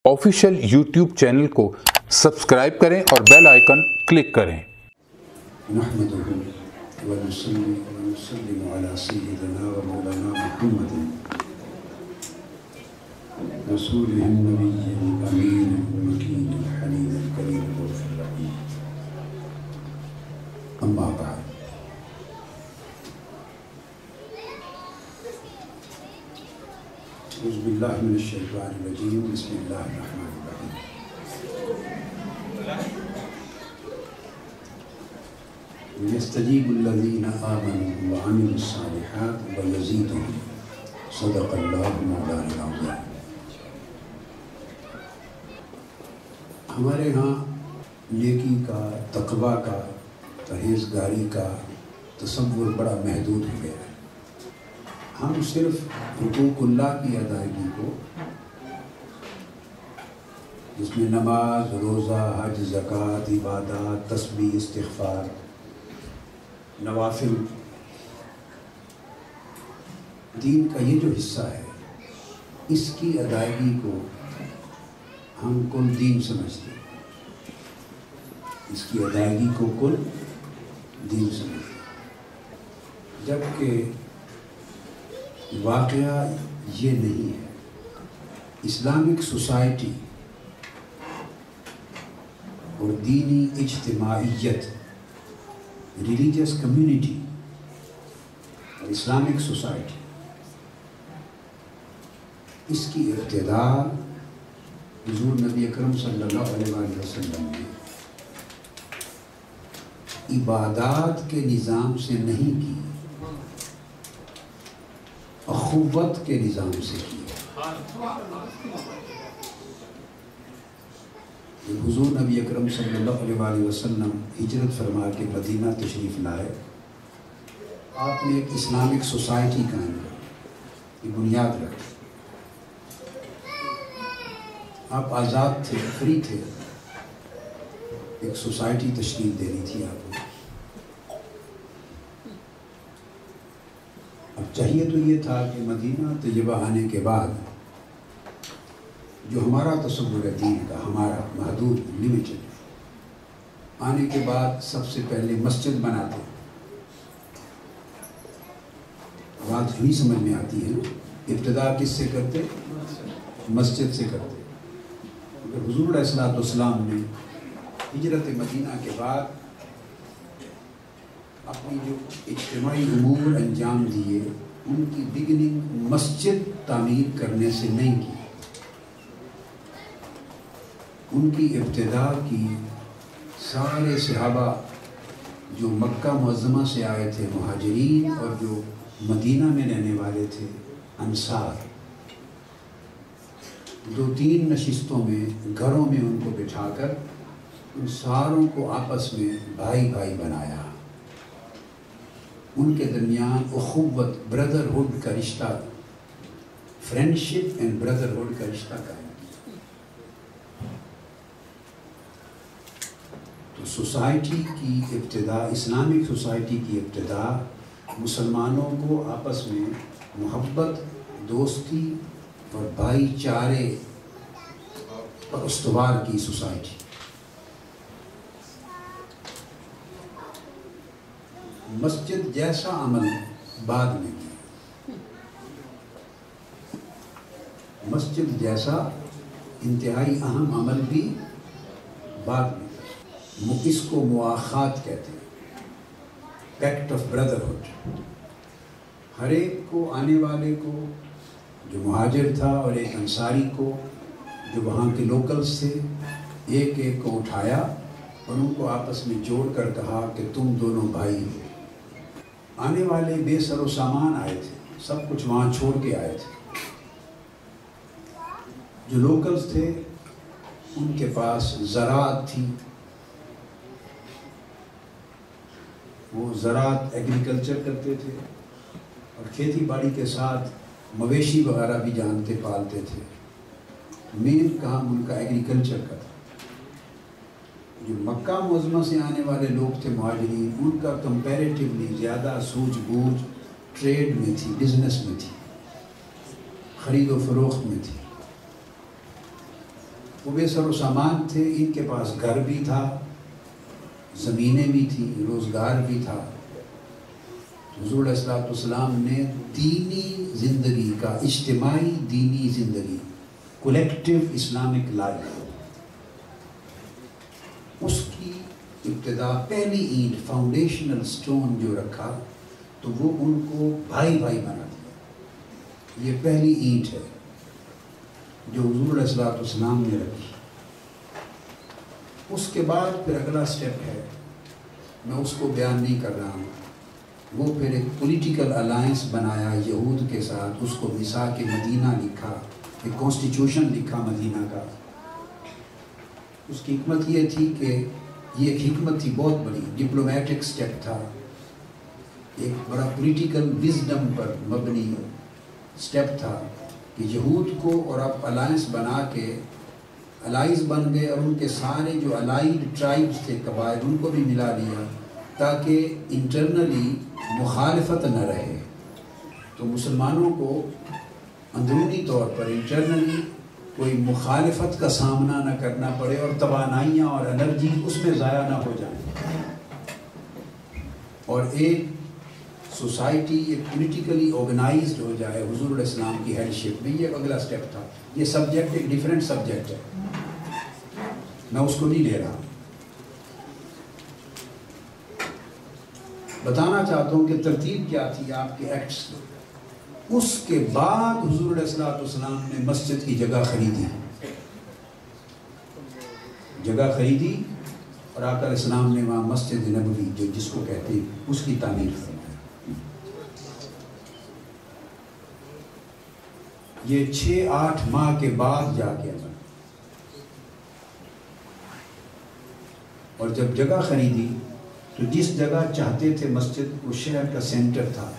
Official YouTube channel کو subscribe کریں اور بیل آئیکن کلک کریں۔ نحمده ونصلي ونسلم على سيدنا ومولانا محمد رسوله النبي الأمين المكين الحليم الكريم الرؤوف الرحيم أما بعد أعوذ بالله من الشيطان الرجيم بسم الله الرحمن الرحيم ويستجيب الذين آمنوا وعملوا الصالحات ويزيدهم صدق الله مولانا العظيم۔ ہمارے ہاں نیکی کا، تقویٰ کا، پرہیزگاری کا تصور بڑا محدود ہو گیا ہے۔ ہم صرف حقوق اللہ کی ادائیگی کو، جس میں نماز، روزہ، حج، زکوٰۃ، عبادات، تسبیح، استغفار، نوافل، دین کا یہ جو حصہ ہے، اس کی ادائیگی کو ہم کل دین سمجھتے ہیں، اس کی ادائیگی کو کل دین سمجھتے ہیں، جبکہ واقعہ یہ نہیں ہے۔ اسلامک سوسائٹی اور دینی اجتماعیت، ریلیجیس کمیونٹی اور اسلامک سوسائٹی، اس کی ابتدا حضور نبی اکرم صلی اللہ علیہ وسلم نے عبادات کے نظام سے نہیں کی، اخوت کے نظام سے کی۔ حضور نبی اکرم صلی اللہ علیہ وسلم ہجرت فرما کے مدینہ تشریف لائے، آپ نے ایک اسلامک سوسائٹی قائم کی، یہ بنیاد رکھی۔ آپ آزاد تھے، فری تھے، ایک سوسائٹی تشکیل دینی تھی آپ کو۔ اب چاہیے تو یہ تھا کہ مدینہ طیبہ آنے کے بعد جو ہمارا تصور ہے دین کا، ہمارا محدود، لمیٹڈ، آنے کے بعد سب سے پہلے مسجد بناتے۔ بات یہی سمجھ میں آتی ہے نا، ابتدا کس سے کرتے؟ مسجد سے کرتے۔ حضور علیہ السلام نے ہجرت مدینہ کے بعد اپنی جو اجتماعی امور انجام دیے، ان کی بگننگ مسجد تعمیر کرنے سے نہیں کی، ان کی ابتدا کی سارے صحابہ جو مکہ معظمہ سے آئے تھے، مہاجرین، اور جو مدینہ میں رہنے والے تھے، انصار، 2-3 نشستوں میں، گھروں میں ان کو بٹھا کر ان ساروں کو آپس میں بھائی بھائی بنایا، ان کے درمیان اخوت، بردرہڈ کا رشتہ، فرینڈشپ اینڈ بردرہڈ کا رشتہ قائم کیا۔ تو سوسائٹی کی ابتدا، اسلامک سوسائٹی کی ابتدا مسلمانوں کو آپس میں محبت، دوستی اور بھائی چارے پر استوار کی سوسائٹی۔ مسجد جیسا عمل بعد میں کیا، مسجد جیسا انتہائی اہم عمل بھی بعد میں کیا۔ اس کو مواخات کہتے ہیں، پیکٹ آف بردرہڈ۔ ہر ایک کو، آنے والے کو، جو مہاجر تھا اور ایک انصاری کو، جو وہاں کے لوکلز تھے، ایک ایک کو اٹھایا اور ان کو آپس میں جوڑ کر کہا کہ تم دونوں بھائی ہو۔ آنے والے بے سر و سامان آئے تھے، سب کچھ وہاں چھوڑ کے آئے تھے۔ جو لوکلز تھے ان کے پاس زراعت تھی، وہ زراعت، ایگریکلچر کرتے تھے، اور کھیتی باڑی کے ساتھ مویشی وغیرہ بھی جانتے، پالتے تھے۔ مین کام ان کا ایگریکلچر کا تھا۔ جو مکہ معظمہ سے آنے والے لوگ تھے، مہاجرین، ان کا کمپیریٹیولی زیادہ سوجھ بوجھ ٹریڈ میں تھی، بزنس میں تھی، خرید و فروخت میں تھی۔ وہ بے سر و سامان تھے، ان کے پاس گھر بھی تھا، زمینیں بھی تھیں، روزگار بھی تھا۔ حضور علیہ الصلوۃ والسلام نے دینی زندگی کا، اجتماعی دینی زندگی، کولیکٹیو اسلامک لائف، اس کی ابتدا پہلی اینٹ، فاؤنڈیشنل سٹون جو رکھا تو وہ ان کو بھائی بھائی بنا دیا۔ یہ پہلی اینٹ ہے جو حضور علیہ الصلوۃ والسلام نے رکھی۔ اس کے بعد پھر اگلا سٹیپ ہے، میں اس کو بیان نہیں کر رہا ہوں، وہ پھر ایک پولیٹیکل الائنس بنایا یہود کے ساتھ، اس کو میثاق مدینہ لکھا، ایک کانسٹیٹیوشن لکھا مدینہ کا۔ اس کی حکمت یہ تھی کہ یہ ایک حکمت تھی بہت بڑی، ڈپلومیٹک سٹیپ تھا، ایک بڑا پولیٹیکل وزڈم پر مبنی سٹیپ تھا کہ یہود کو، اور اب الائنس بنا کے الائز بن گئے، اور ان کے سارے جو الائیڈ ٹرائبز تھے، قبائل، ان کو بھی ملا لیا تاکہ انٹرنلی مخالفت نہ رہے، تو مسلمانوں کو اندرونی طور پر انٹرنلی کوئی مخالفت کا سامنا نہ کرنا پڑے، اور توانائیاں اور انرجی اس میں ضائع نہ ہو جائیں، اور ایک سوسائٹی ایک پولیٹیکلی آرگنائزڈ ہو جائے حضور علیہ السلام کی ہیڈشپ میں۔ یہ اگلا سٹیپ تھا۔ یہ سبجیکٹ ایک ڈیفرنٹ سبجیکٹ ہے، میں اس کو نہیں لے رہا، بتانا چاہتا ہوں کہ ترتیب کیا تھی آپ کے ایکٹس کی۔ اس کے بعد حضور علیہ الصلوۃ والسلام نے مسجد کی جگہ خریدی، جگہ خریدی، اور آقا علیہ السلام نے وہاں مسجد نبوی جو جس کو کہتے ہیں اس کی تعمیر فرمائی۔ یہ 6-8 ماہ کے بعد جا کے بنا، اور جب جگہ خریدی تو جس جگہ چاہتے تھے مسجد، وہ شہر کا سینٹر تھا،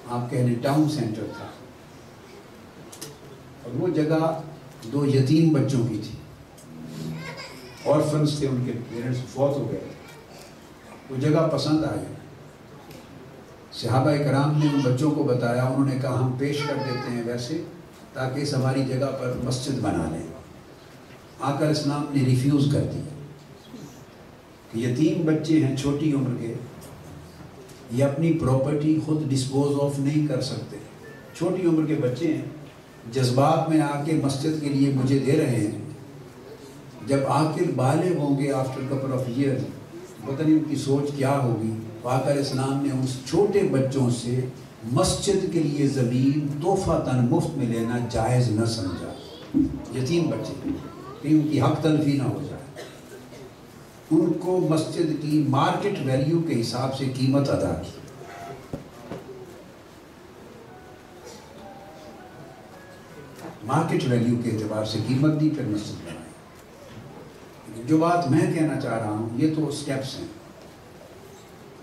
آپ کہنے ٹاؤن سینٹر تھا، اور وہ جگہ 2 یتیم بچوں کی تھی، آرفنز تھے، ان کے پیرنٹس فوت ہو گئے، وہ جگہ پسند آئی۔ صحابہ کرام نے ان بچوں کو بتایا، انہوں نے کہا ہم پیش کر دیتے ہیں ویسے تاکہ اس ہماری جگہ پر مسجد بنا لیں۔ آقا علیہ السلام نے ریفیوز کر دیا کہ یتیم بچے ہیں چھوٹی عمر کے، یہ اپنی پراپرٹی خود ڈسپوز آف نہیں کر سکتے، چھوٹی عمر کے بچے ہیں، جذبات میں آ کے مسجد کے لیے مجھے دے رہے ہیں، جب آخر بالغ ہوں گے آفٹر کپل آف ایئرز، پتہ نہیں ان کی سوچ کیا ہوگی۔ آقا علیہ السلام نے اس چھوٹے بچوں سے مسجد کے لیے زمین تحفۃً مفت میں لینا جائز نہ سمجھا، یتیم بچے، کہ ان کی حق تلفی نہ ہو جائے، ان کو مسجد کی مارکیٹ ویلیو کے حساب سے قیمت ادا کی۔ مارکیٹ ویلیو کے اعتبار سے قیمت دی، پھر مسجد بنائی۔ جو بات میں کہنا چاہ رہا ہوں، یہ تو سٹیپس ہیں،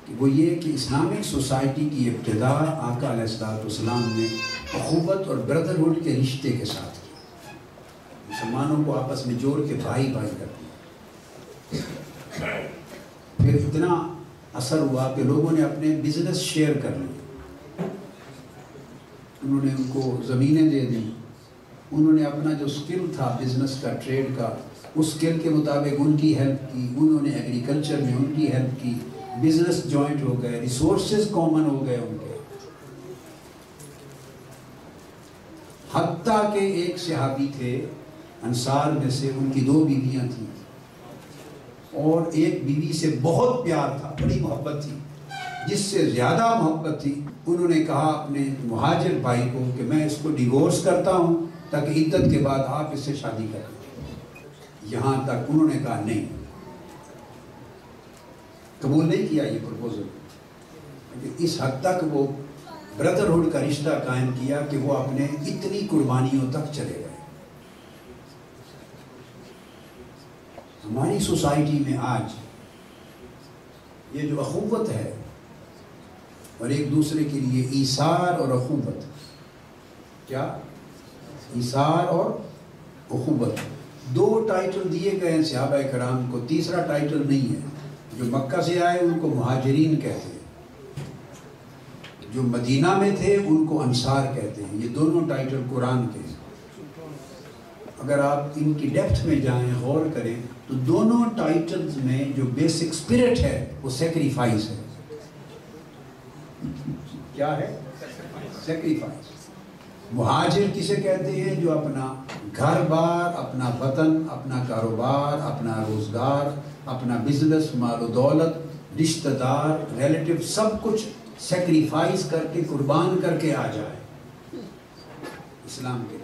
کہ وہ یہ کہ اسلامک سوسائٹی کی ابتدا آقا علیہ السلام نے اخوت اور بردرہڈ کے رشتے کے ساتھ کی، مسلمانوں کو آپس میں جوڑ کے بھائی بھائی کر دیا۔ پھر اتنا اثر ہوا کہ لوگوں نے اپنے بزنس شیئر کر لیے، انہوں نے ان کو زمینیں دے دیں، انہوں نے اپنا جو سکل تھا بزنس کا، ٹریڈ کا، اس سکل کے مطابق ان کی ہیلپ کی، انہوں نے ایگریکلچر میں ان کی ہیلپ کی، بزنس جوائنٹ ہو گئے، ریسورسز کامن ہو گئے ان کے۔ حتیٰ کہ ایک صحابی تھے انصار میں سے، ان کی 2 بیویاں تھیں، اور ایک بیوی سے بہت پیار تھا، بڑی محبت تھی، جس سے زیادہ محبت تھی، انہوں نے کہا اپنے مہاجر بھائی کو کہ میں اس کو ڈیورس کرتا ہوں تاکہ عدت کے بعد آپ اس سے شادی کریں۔ یہاں تک انہوں نے کہا نہیں، قبول نہیں کیا یہ پروپوزل۔ اس حد تک وہ بردرہڈ کا رشتہ قائم کیا کہ وہ اپنے اتنی قربانیوں تک چلے گئے۔ ہماری سوسائٹی میں آج یہ جو اخوت ہے، اور ایک دوسرے کے لیے ایثار اور اخوت، کیا ایثار اور اخوت، 2 ٹائٹل دیے گئے ہیں صحابہ کرام کو، تیسرا ٹائٹل نہیں ہے۔ جو مکہ سے آئے ان کو مہاجرین کہتے ہیں، جو مدینہ میں تھے ان کو انصار کہتے ہیں، یہ دونوں ٹائٹل قرآن کے ہیں۔ اگر آپ ان کی ڈیپتھ میں جائیں، غور کریں، تو دونوں ٹائٹلز میں جو بیسک اسپرٹ ہے وہ سیکریفائس ہے۔ کیا ہے؟ سیکریفائس۔ مہاجر کسے کہتے ہیں؟ جو اپنا گھر بار، اپنا وطن، اپنا کاروبار، اپنا روزگار، اپنا بزنس، مال و دولت، رشتہ دار، ریلیٹیو، سب کچھ سیکریفائس کر کے، قربان کر کے آ جائے اسلام کے۔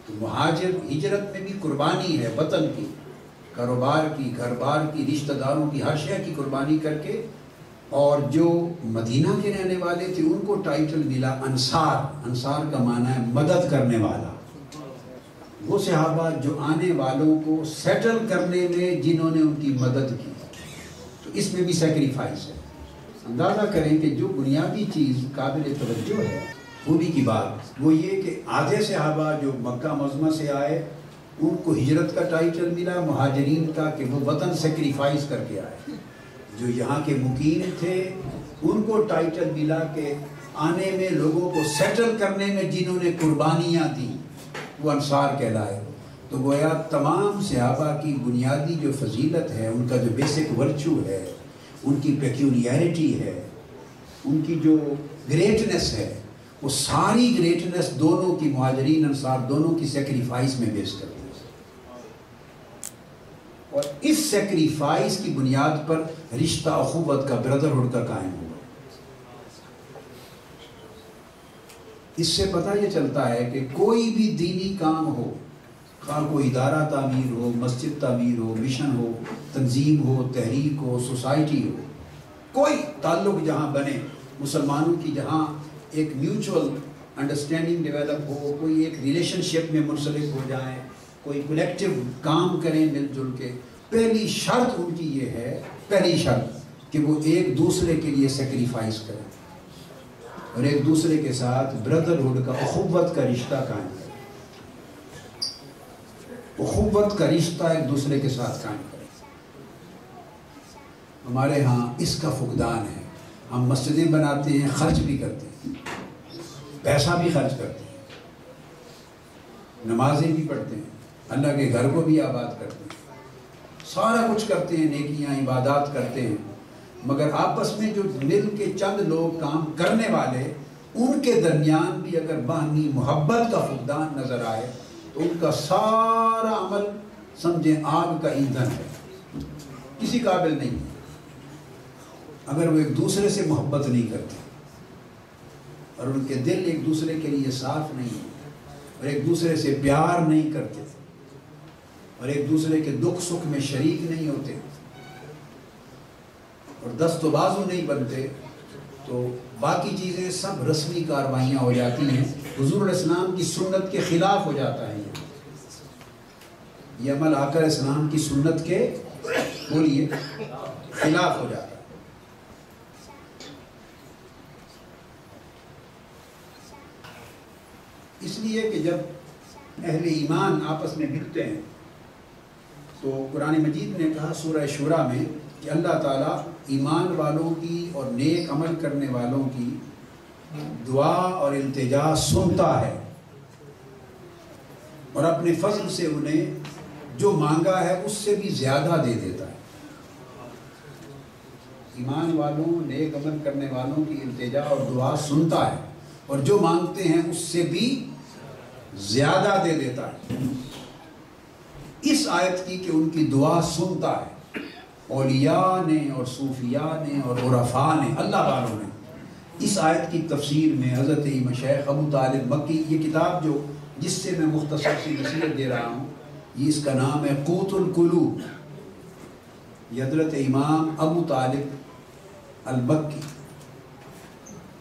تو مہاجر ہجرت میں بھی قربانی ہے، وطن کی، کاروبار کی، گھر بار کی، رشتہ داروں کی، ہر شے کی قربانی کر کے۔ اور جو مدینہ کے رہنے والے تھے ان کو ٹائٹل ملا انصار۔ انصار کا معنی ہے مدد کرنے والا۔ وہ صحابہ جو آنے والوں کو سیٹل کرنے میں جنہوں نے ان کی مدد کی، تو اس میں بھی سیکریفائس ہے۔ اندازہ کریں کہ جو بنیادی چیز قابل توجہ ہے، خوبی کی بات وہ یہ کہ آدھے صحابہ جو مکہ معظمہ سے آئے ان کو ہجرت کا ٹائٹل ملا، مہاجرین کا کہ وہ وطن سیکریفائس کر کے آئے۔ جو یہاں کے مقیم تھے ان کو ٹائٹل ملا کہ آنے میں لوگوں کو سیٹل کرنے میں جنہوں نے قربانیاں دیں وہ انصار کہلائے۔ تو گویا تمام صحابہ کی بنیادی جو فضیلت ہے، ان کا جو بیسک ورچو ہے، ان کی پیکیولیرٹی ہے، ان کی جو گریٹنس ہے، وہ ساری گریٹنس دونوں کی، مہاجرین انصار دونوں کی سیکریفائس میں بیس کرتی ہے۔ اور اس سیکریفائس کی بنیاد پر رشتہ اخوت کا، بردرہڈ کا قائم ہوا۔ اس سے پتہ یہ چلتا ہے کہ کوئی بھی دینی کام ہو، خواہ کوئی ادارہ تعمیر ہو، مسجد تعمیر ہو، مشن ہو، تنظیم ہو، تحریک ہو، سوسائٹی ہو، کوئی تعلق جہاں بنے مسلمانوں کی، جہاں ایک میوچول انڈرسٹینڈنگ ڈیولپ ہو، کوئی ایک ریلیشن شپ میں منسلک ہو جائیں، کوئی کولیکٹیو کام کریں مل جل کے، پہلی شرط ان کی یہ ہے، پہلی شرط کہ وہ ایک دوسرے کے لیے سیکریفائس کریں اور ایک دوسرے کے ساتھ بردرہڈ کا، اخوت کا رشتہ قائم کریں۔ اخوت کا رشتہ ایک دوسرے کے ساتھ قائم کریں۔ ہمارے ہاں اس کا فقدان ہے۔ ہم مسجدیں بناتے ہیں، خرچ بھی کرتے ہیں، پیسہ بھی خرچ کرتے ہیں، نمازیں بھی پڑھتے ہیں، اللہ کے گھر کو بھی آباد کرتے ہیں، سارا کچھ کرتے ہیں، نیکیاں، عبادات کرتے ہیں، مگر آپس میں جو مل کے چند لوگ کام کرنے والے، ان کے درمیان بھی اگر باہمی محبت کا فقدان نظر آئے تو ان کا سارا عمل سمجھیں آگ کا ایندھن ہے، کسی قابل نہیں ہے۔ اگر وہ ایک دوسرے سے محبت نہیں کرتے اور ان کے دل ایک دوسرے کے لیے صاف نہیں ہے اور ایک دوسرے سے پیار نہیں کرتے اور ایک دوسرے کے دکھ سکھ میں شریک نہیں ہوتے اور دست و بازو نہیں بنتے، تو باقی چیزیں سب رسمی کاروائیاں ہو جاتی ہیں، حضور علیہ السلام کی سنت کے خلاف ہو جاتا ہے۔ یہ عمل آقا علیہ السلام کی سنت کے بولیے خلاف ہو جاتا ہے۔ اس لیے کہ جب اہل ایمان آپس میں ملتے ہیں تو قرآن مجید نے کہا سورہ شورى میں کہ اللہ تعالیٰ ایمان والوں کی اور نیک عمل کرنے والوں کی دعا اور التجا سنتا ہے اور اپنے فضل سے انہیں جو مانگا ہے اس سے بھی زیادہ دے دیتا ہے۔ ایمان والوں، نیک عمل کرنے والوں کی التجا اور دعا سنتا ہے اور جو مانگتے ہیں اس سے بھی زیادہ دے دیتا ہے۔ اس آیت کی کہ ان کی دعا سنتا ہے، اولیاء نے اور صوفیاء نے اور عرفاء نے، اللہ والوں نے، اس آیت کی تفسیر میں حضرت مشیخ ابو طالب مکی، یہ کتاب جو جس سے میں مختصر سی نصیحت دے رہا ہوں، یہ اس کا نام ہے قوت القلوب، یہ حضرت امام ابو طالب المکی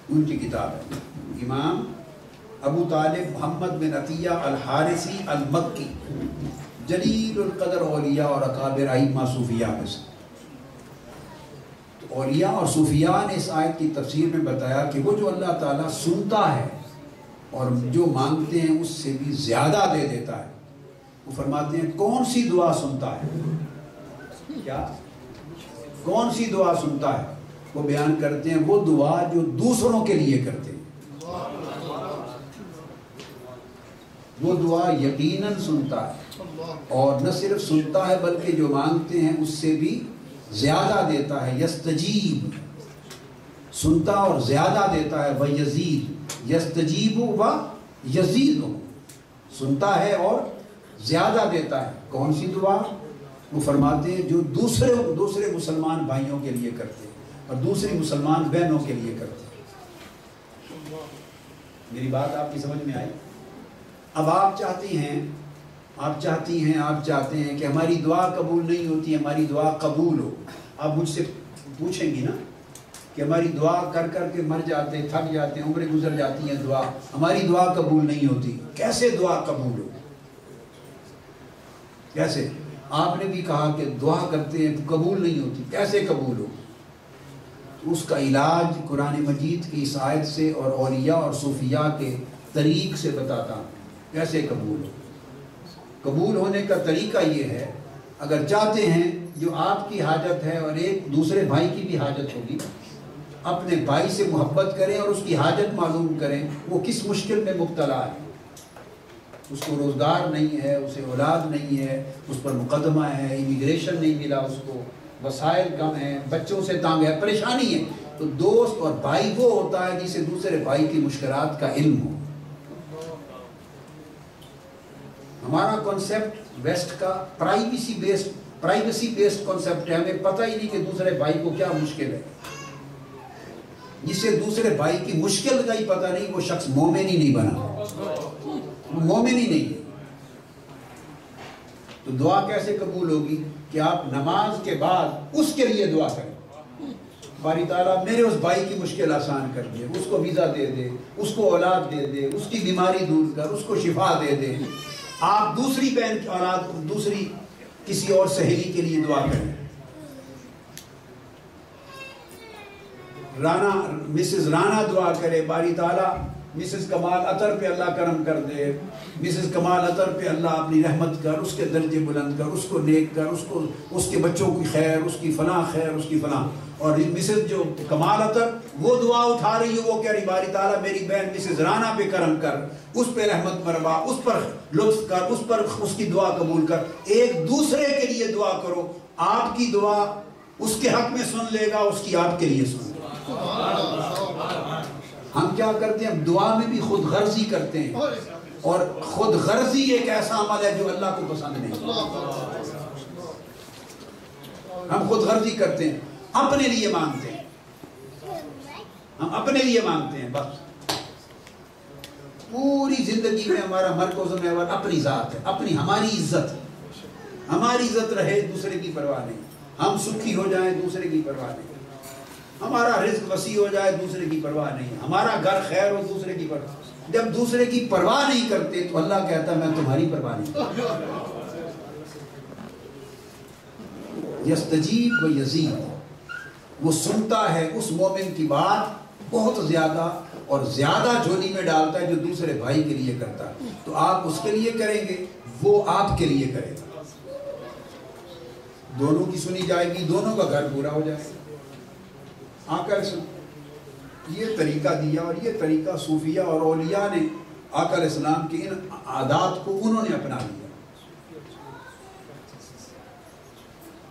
ان کی کتاب ہے۔ امام ابو طالب محمد بن عطیہ الحارثی المکی، جلیل القدر اولیاء اور اکابر ائمہ صوفیاء میں سے۔ تو اولیاء اور صوفیاء نے اس آیت کی تفسیر میں بتایا کہ وہ جو اللہ تعالیٰ سنتا ہے اور جو مانگتے ہیں اس سے بھی زیادہ دے دیتا ہے، وہ فرماتے ہیں کون سی دعا سنتا ہے؟ کیا کون سی دعا سنتا ہے؟ وہ بیان کرتے ہیں وہ دعا جو دوسروں کے لیے کرتے ہیں، وہ دعا یقیناً سنتا ہے، اور نہ صرف سنتا ہے بلکہ جو مانگتے ہیں اس سے بھی زیادہ دیتا ہے. یستجیب، سنتا اور زیادہ دیتا ہے. وَيَزِيد، یستجیب و یزید، سنتا ہے اور زیادہ دیتا ہے. کون سی دعا؟ وہ فرماتے ہیں جو دوسرے مسلمان بھائیوں کے لیے کرتے ہیں اور دوسری مسلمان بہنوں کے لیے کرتے ہیں. میری بات آپ کی سمجھ میں آئی؟ اب آپ چاہتی ہیں کہ ہماری دعا قبول نہیں ہوتی، ہماری دعا قبول ہو. آپ مجھ سے پوچھیں گی نا کہ ہماری دعا کر کر کے مر جاتے، تھک جاتے ہیں، عمریں گزر جاتی ہیں، دعا ہماری دعا قبول نہیں ہوتی. کیسے دعا قبول ہو؟ کیسے؟ آپ نے بھی کہا کہ دعا کرتے ہیں قبول نہیں ہوتی، کیسے قبول ہو؟ اس کا علاج قرآن مجید کی اس آیت سے اور اولیاء اور صوفیاء کے طریق سے بتاتا ہوں کیسے قبول ہو. قبول ہونے کا طریقہ یہ ہے، اگر چاہتے ہیں جو آپ کی حاجت ہے اور ایک دوسرے بھائی کی بھی حاجت ہوگی، اپنے بھائی سے محبت کریں اور اس کی حاجت معلوم کریں. وہ کس مشکل میں مبتلا ہے، اس کو روزگار نہیں ہے، اسے اولاد نہیں ہے، اس پر مقدمہ ہے، امیگریشن نہیں ملا، اس کو وسائل کم ہیں، بچوں سے تانگ ہے، پریشانی ہے. تو دوست اور بھائی وہ ہوتا ہے جسے دوسرے بھائی کی مشکلات کا علم ہو. ہمارا کنسپٹ ویسٹ کا پرائیویسی بیسڈ کنسپٹ ہے. ہمیں پتہ ہی نہیں کہ دوسرے بھائی کو کیا مشکل ہے. جسے دوسرے بھائی کی مشکل کا ہی پتہ نہیں، وہ شخص مومن ہی نہیں بنا، مومن ہی نہیں ہے. تو دعا کیسے قبول ہوگی؟ کہ آپ نماز کے بعد اس کے لیے دعا کریں، باری تعالیٰ میرے اس بھائی کی مشکل آسان کر دے، اس کو ویزا دے دے، اس کو اولاد دے دے، اس کی بیماری دور کر، اس کو شفا دے دے. آپ دوسری بہن کی اولاد، دوسری کسی اور سہیلی کے لیے دعا کریں. مسز رانا دعا کرے، باری تعالیٰ مسز کمال اطہر پہ اللہ کرم کر دے، مسز کمال اطہر پہ اللہ اپنی رحمت کر، اس کے درجے بلند کر، اس کو نیک کر، اس کے بچوں کی خیر، اس کی فلاں خیر، اس کی فلاں. اور مسز جو کمال اطہر وہ دعا اٹھا رہی ہے، وہ کہہ رہی باری تعالیٰ میری بہن مسز رانا پہ کرم کر، اس پہ رحمت مروا، اس پر لطف کر، اس پر اس کی دعا قبول کر. ایک دوسرے کے لیے دعا کرو. آپ کی دعا اس کے حق میں سن لے گا، اس کی آپ کے لیے سن لے گا. ہم کیا کرتے ہیں؟ دعا میں بھی خود غرضی کرتے ہیں، اور خود غرضی ایک ایسا عمل ہے جو اللہ کو پسند نہیں. ہم خود غرضی کرتے ہیں، اپنے لیے مانگتے ہیں، ہم اپنے لیے مانگتے ہیں بس. پوری زندگی میں ہمارا مرکز محور اپنی ذات ہے، ہماری عزت رہے، دوسرے کی پرواہ نہیں. ہم سکھی ہو جائیں، دوسرے کی پرواہ نہیں. ہمارا رزق وسیع ہو جائے، دوسرے کی پرواہ نہیں. ہمارا گھر خیر ہو، دوسرے کی پرواہ. جب دوسرے کی پرواہ نہیں کرتے تو اللہ کہتا ہے میں تمہاری پرواہ نہیں کرتا. یستجیب و یزید، وہ سنتا ہے اس مومن کی بات بہت زیادہ، اور زیادہ جھولی میں ڈالتا ہے جو دوسرے بھائی کے لیے کرتا ہے. تو آپ اس کے لیے کریں گے، وہ آپ کے لیے کرے گا. دونوں کی سنی جائے گی، دونوں کا گھر پورا ہو جائے گا. آقا یہ طریقہ دیا، اور یہ طریقہ صوفیہ اور اولیاء نے آقا علیہ السلام کی ان عادات کو انہوں نے اپنا لیا.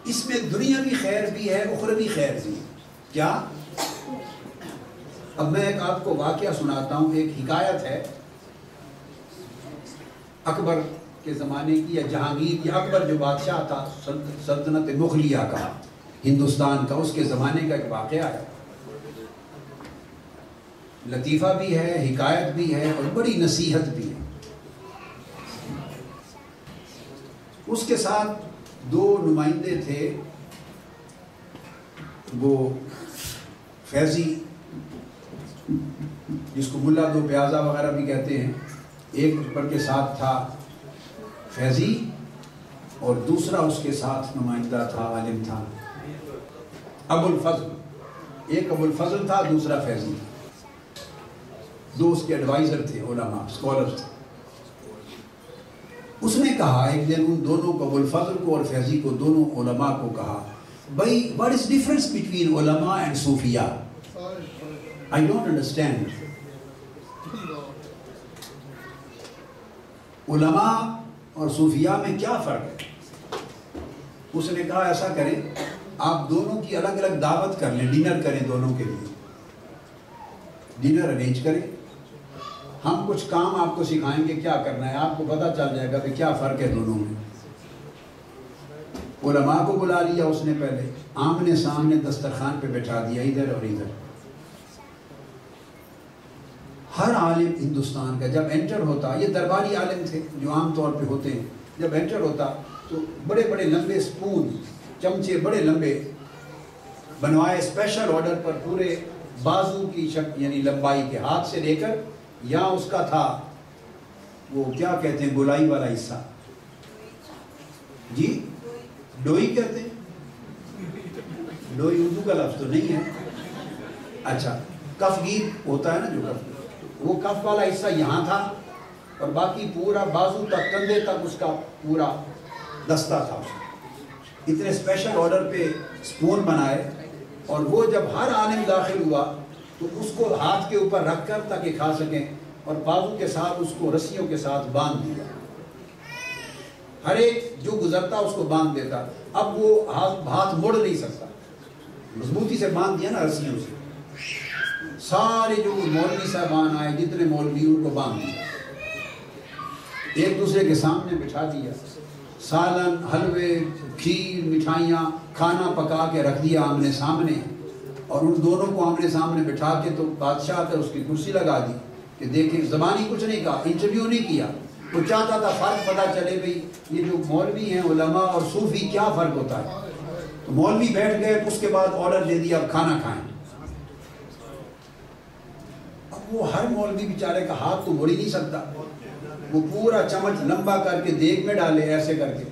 اس میں دنیاوی خیر بھی ہے، اخروی خیر بھی ہے. کیا؟ اب میں ایک آپ کو واقعہ سناتا ہوں. ایک حکایت ہے اکبر کے زمانے کی، یا جہانگیر یا اکبر جو بادشاہ تھا سلطنت مغلیہ کا، ہندوستان کا، اس کے زمانے کا ایک واقعہ ہے. لطیفہ بھی ہے، حکایت بھی ہے، اور بڑی نصیحت بھی ہے. اس کے ساتھ دو نمائندے تھے، وہ فیضی جس کو ملا دو پیازہ وغیرہ بھی کہتے ہیں، ایک پر کے ساتھ تھا فیضی، اور دوسرا اس کے ساتھ نمائندہ تھا، عالم تھا، ابو الفضل. ایک ابو الفضل تھا، دوسرا فیضی تھا. دو اس کے ایڈوائزر تھے، علماء، اسکالر تھے. اس نے کہا ایک دن ان دونوں کو، ابو الفضل کو اور فیضی کو، دونوں علماء کو کہا، بھائی what is difference between علماء and صوفیاء? I don't understand. علماء اور صوفیاء میں کیا فرق ہے؟ اس نے کہا ایسا کریں، آپ دونوں کی الگ الگ دعوت کر لیں، ڈنر کریں دونوں کے لیے، ڈنر ارینج کریں، ہم کچھ کام آپ کو سکھائیں گے کیا کرنا ہے، آپ کو پتہ چل جائے گا کہ کیا فرق ہے دونوں میں۔ علماء کو بلا لیا اس نے، پہلے آمنے سامنے دسترخوان پہ بٹھا دیا، ادھر اور ادھر۔ ہر عالم ہندوستان کا جب انٹر ہوتا، یہ درباری عالم تھے جو عام طور پہ ہوتے ہیں، جب انٹر ہوتا تو بڑے بڑے لمبے سپون، چمچے بڑے لمبے بنوائے اسپیشل آرڈر پر، پورے بازو کی شکل یعنی لمبائی کے، ہاتھ سے لے کر یہاں اس کا تھا وہ کیا کہتے ہیں گولائی والا حصہ، جی ڈوئی کہتے ہیں، ڈوئی اردو کا لفظ تو نہیں ہے، اچھا کفگیر ہوتا ہے نا جو کف، وہ کف والا حصہ یہاں تھا اور باقی پورا بازو تک کندھے تک اس کا پورا دستہ تھا۔ اتنے اسپیشل آرڈر پہ سپون بنائے، اور وہ جب ہر عالم داخل ہوا تو اس کو ہاتھ کے اوپر رکھ کر تاکہ کھا سکیں، اور بازو کے ساتھ اس کو رسیوں کے ساتھ باندھ دیا، ہر ایک جو گزرتا اس کو باندھ دیتا۔ اب وہ ہاتھ موڑ نہیں سکتا، مضبوطی سے باندھ دیا نا رسیوں سے۔ سارے جو مولوی صاحبان آئے، جتنے مولوی، ان کو باندھ دیا، ایک دوسرے کے سامنے بٹھا دیا، سالن، حلوے، کھیر، مٹھائیاں، کھانا پکا کے رکھ دیا آمنے سامنے، اور ان دونوں کو آمنے سامنے بٹھا کے تو بادشاہ کر اس کی کرسی لگا دی کہ دیکھیں، زبانی کچھ نہیں کہا، انٹرویو نہیں کیا، وہ چاہتا تھا فرق پتہ چلے بھئی یہ جو مولوی ہیں علماء اور صوفی کیا فرق ہوتا ہے۔ تو مولوی بیٹھ گئے، اس کے بعد آرڈر دے دیا اب کھانا کھائیں۔ اب وہ ہر مولوی بیچارے کا ہاتھ تو موڑ ہی نہیں سکتا، وہ پورا چمچ لمبا کر کے دیگ میں ڈالے ایسے کر کے،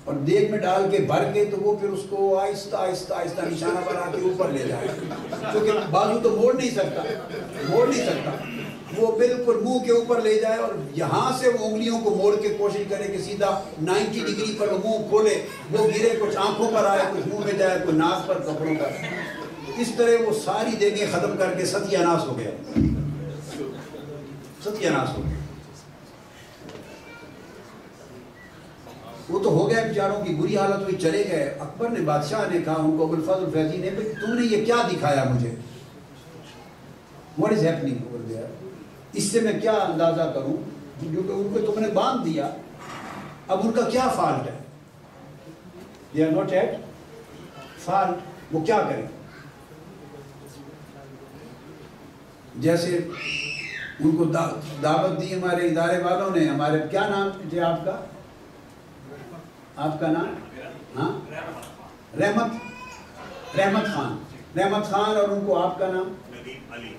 اور دیگ میں ڈال کے بھر کے تو وہ پھر اس کو آہستہ آہستہ آہستہ نشانہ بنا کے اوپر لے جائے، کیونکہ بازو تو موڑ نہیں سکتا، وہ بالکل منہ کے اوپر لے جائے، اور یہاں سے وہ انگلیوں کو موڑ کے کوشش کرے کہ سیدھا 90 ڈگری پر منہ کھولے، وہ گرے، کچھ آنکھوں پر آئے، کچھ منہ میں جائے، کوئی ناک پر، کپڑوں پر۔ اس طرح وہ ساری دیگیں ختم کر کے ستیہ ناس ہو گیا، ستیہ ناس ہو گیا۔ وہ تو ہو گیا بیچاروں کی بری حالت ہوئی، چلے گئے۔ اکبر نے، بادشاہ نے کہا ان کو، ابوالفضل فیضی نے، تم نے یہ کیا دکھایا مجھے؟ What is happening over there؟ اس سے میں کیا اندازہ کروں، کیونکہ ان کو تم نے باندھ دیا، اب ان کا کیا فالٹ ہے؟ They are not at fault، وہ کیا کریں؟ جیسے ان کو دعوت دی ہمارے ادارے والوں نے، ہمارے کیا نام تھے آپ کا؟ آپ کا نام؟ ہاں، رحمت خان، اور ان کو آپ کا نام؟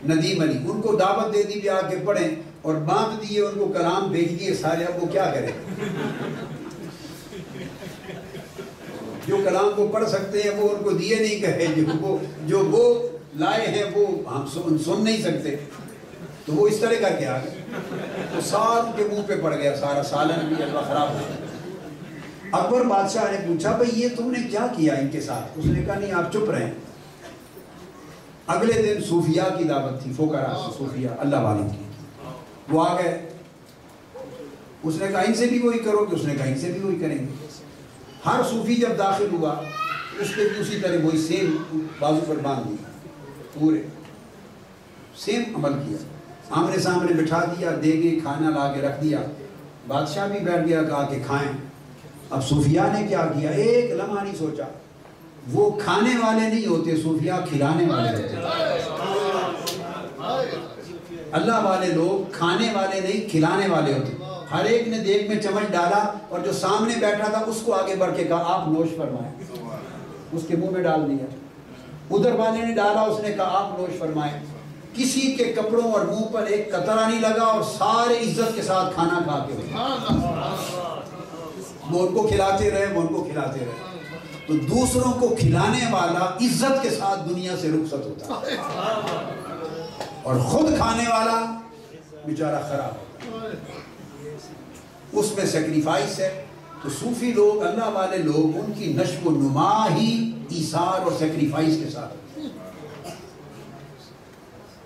ندیم علی۔ ان کو دعوت دے دی بھی آ کے پڑھیں، اور باندھ دیے، ان کو کلام بھیج دیے سارے، اب وہ کیا کریں؟ جو کلام کو پڑھ سکتے ہیں وہ ان کو دیے نہیں کہے، جو وہ لائے ہیں وہ ہم سن نہیں سکتے، تو وہ اس طرح کر کے آ گئے، تو سال کے منہ پہ پڑ گیا سارا، سالن بھی اللہ خراب ہو گیا۔ اکبر بادشاہ نے پوچھا بھئی یہ تم نے کیا کیا ان کے ساتھ؟ اس نے کہا نہیں آپ چپ رہیں۔ اگلے دن صوفیاء کی دعوت تھی، فقراء صوفیاء اللہ والوں کی، وہ آ گئے۔ اس نے کہا ان سے بھی وہی کرو گے؟ اس نے کہا ان سے بھی وہی کریں گے۔ ہر صوفی جب داخل ہوا اس نے بھی اسی طرح وہی سیم بازو پر باندھ دیا، پورے سیم عمل کیا، آمنے سامنے بٹھا دیا، دیگے کھانا لا کے رکھ دیا، بادشاہ بھی بیٹھ گیا، کہا کہ کھائیں۔ اب صوفیاء نے کیا کیا؟ ایک لمحہ نہیں سوچا، وہ کھانے والے نہیں ہوتے صوفیاء، کھلانے والے ہوتے۔ اللہ والے لوگ کھانے والے نہیں، کھلانے والے ہوتے۔ ہر ایک نے دیگ میں چمچ ڈالا، اور جو سامنے بیٹھا تھا اس کو آگے بڑھ کے کہا آپ نوش فرمائیں، اس کے منہ میں ڈال دیا۔ ادھر والے نے ڈالا، اس نے کہا آپ نوش فرمائیں۔ کسی کے کپڑوں اور منہ پر ایک قطرہ نہیں لگا، اور سارے عزت کے ساتھ کھانا کھا کے وہ ان کو کھلاتے رہے، تو دوسروں کو کھلانے والا عزت کے ساتھ دنیا سے رخصت ہوتا ہے، اور خود کھانے والا بیچارہ خراب ہوتا ہے، اس میں سیکریفائس ہے۔ تو صوفی لوگ، اللہ والے لوگ، ان کی نشو و نما ہی ایثار اور سیکریفائس کے ساتھ ہوتی ہے،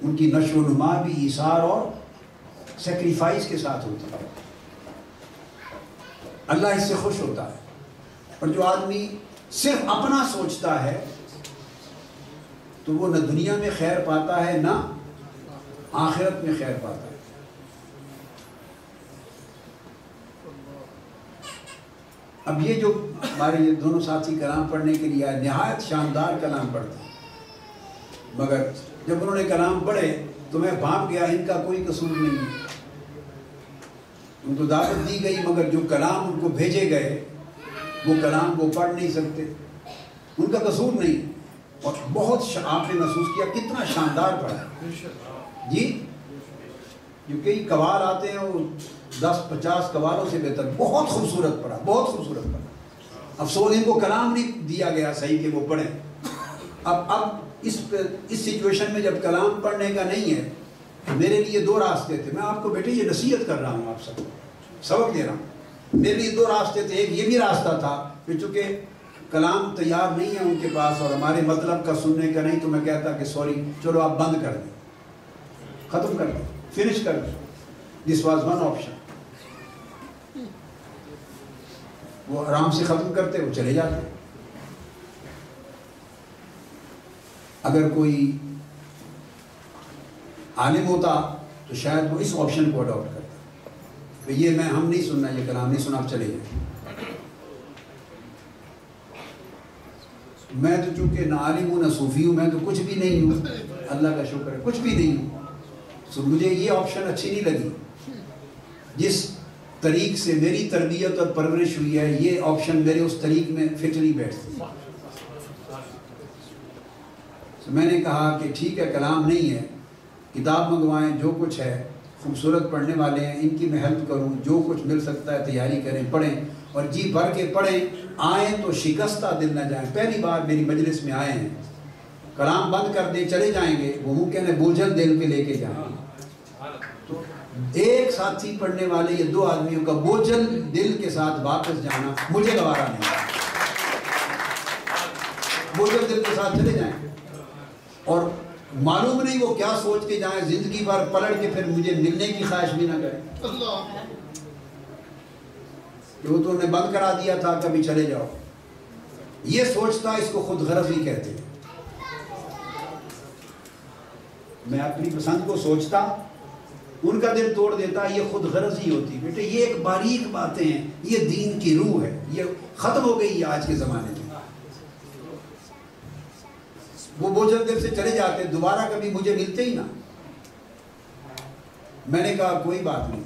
ان کی نشو و نما بھی ایثار اور سیکریفائس کے ساتھ ہوتی ہے۔ اللہ اس سے خوش ہوتا ہے. اور جو آدمی صرف اپنا سوچتا ہے تو وہ نہ دنیا میں خیر پاتا ہے نہ آخرت میں خیر پاتا ہے. اب یہ جو ہمارے یہ دونوں ساتھی کلام پڑھنے کے لیے آئے نہایت شاندار کلام پڑھتے ہیں، مگر جب انہوں نے کلام پڑھے تو میں بھانپ گیا ان کا کوئی قصور نہیں ہے. ان کو دعوت دی گئی مگر جو کلام ان کو بھیجے گئے وہ کلام وہ پڑھ نہیں سکتے. ان کا قصور نہیں. اور بہت آپ نے محسوس کیا کتنا شاندار پڑھا جی. جو کئی قوال آتے ہیں وہ 10-50 قوالوں سے بہتر. بہت خوبصورت پڑھا، بہت خوبصورت پڑھا. افسوس ان کو کلام نہیں دیا گیا صحیح کہ وہ پڑھیں. اب اس سچویشن میں جب کلام پڑھنے کا نہیں ہے تو میرے لیے دو راستے تھے. میں آپ کو بیٹے یہ نصیحت کر رہا ہوں، آپ سب سبق دے رہا ہوں. میرے لیے دو راستے تھے. ایک یہ بھی راستہ تھا کہ چونکہ کلام تیار نہیں ہے ان کے پاس اور ہمارے مطلب کا سننے کا نہیں تو میں کہتا کہ سوری چلو آپ بند کر دیں، ختم کر دیں، فنش کر دیں. This was one option. وہ آرام سے ختم کرتے، وہ چلے جاتے. اگر کوئی عالم ہوتا تو شاید وہ اس آپشن کو اڈاپٹ کرتا کہ یہ ہم نہیں سننا، یہ کلام نہیں سنا، آپ چلے جائیں. میں تو چونکہ نہ عالم ہوں نہ صوفی ہوں، میں تو کچھ بھی نہیں ہوں، اللہ کا شکر ہے کچھ بھی نہیں ہوں. سو مجھے یہ آپشن اچھی نہیں لگی. جس طریق سے میری تربیت اور پرورش ہوئی ہے یہ آپشن میرے اس طریق میں فٹ نہیں بیٹھتی. میں نے کہا کہ ٹھیک ہے کلام نہیں ہے، کتاب منگوائیں، جو کچھ ہے خوبصورت پڑھنے والے ہیں ان کی میں ہیلپ کروں، جو کچھ مل سکتا ہے تیاری کریں، پڑھیں اور جی بھر کے پڑھیں. آئیں تو شکستہ دل نہ جائیں. پہلی بار میری مجلس میں آئے ہیں، کلام بند کر دیں چلے جائیں گے، وہ منہ کہنے بوجھل دل کے لے کے جائیں. تو ایک ساتھی پڑھنے والے یہ دو آدمیوں کا بوجھل دل کے ساتھ واپس جانا مجھے گوارا نہیں. بوجھل دل کے ساتھ چلے جائیں اور معلوم نہیں وہ کیا سوچ کے جائیں، زندگی بھر پلٹ کے پھر مجھے ملنے کی خواہش بھی نہ کریں کہ وہ تو انہیں بند کرا دیا تھا کبھی چلے جاؤ. یہ سوچتا اس کو خود غرضی کہتے ہیں. میں اپنی پسند کو سوچتا ان کا دل توڑ دیتا، یہ خود غرضی ہوتی. بیٹے یہ ایک باریک باتیں ہیں، یہ دین کی روح ہے، یہ ختم ہو گئی ہے آج کے زمانے میں. وہ بوجھل دل سے چلے جاتے، دوبارہ کبھی مجھے ملتے ہی نہ. میں نے کہا کوئی بات نہیں،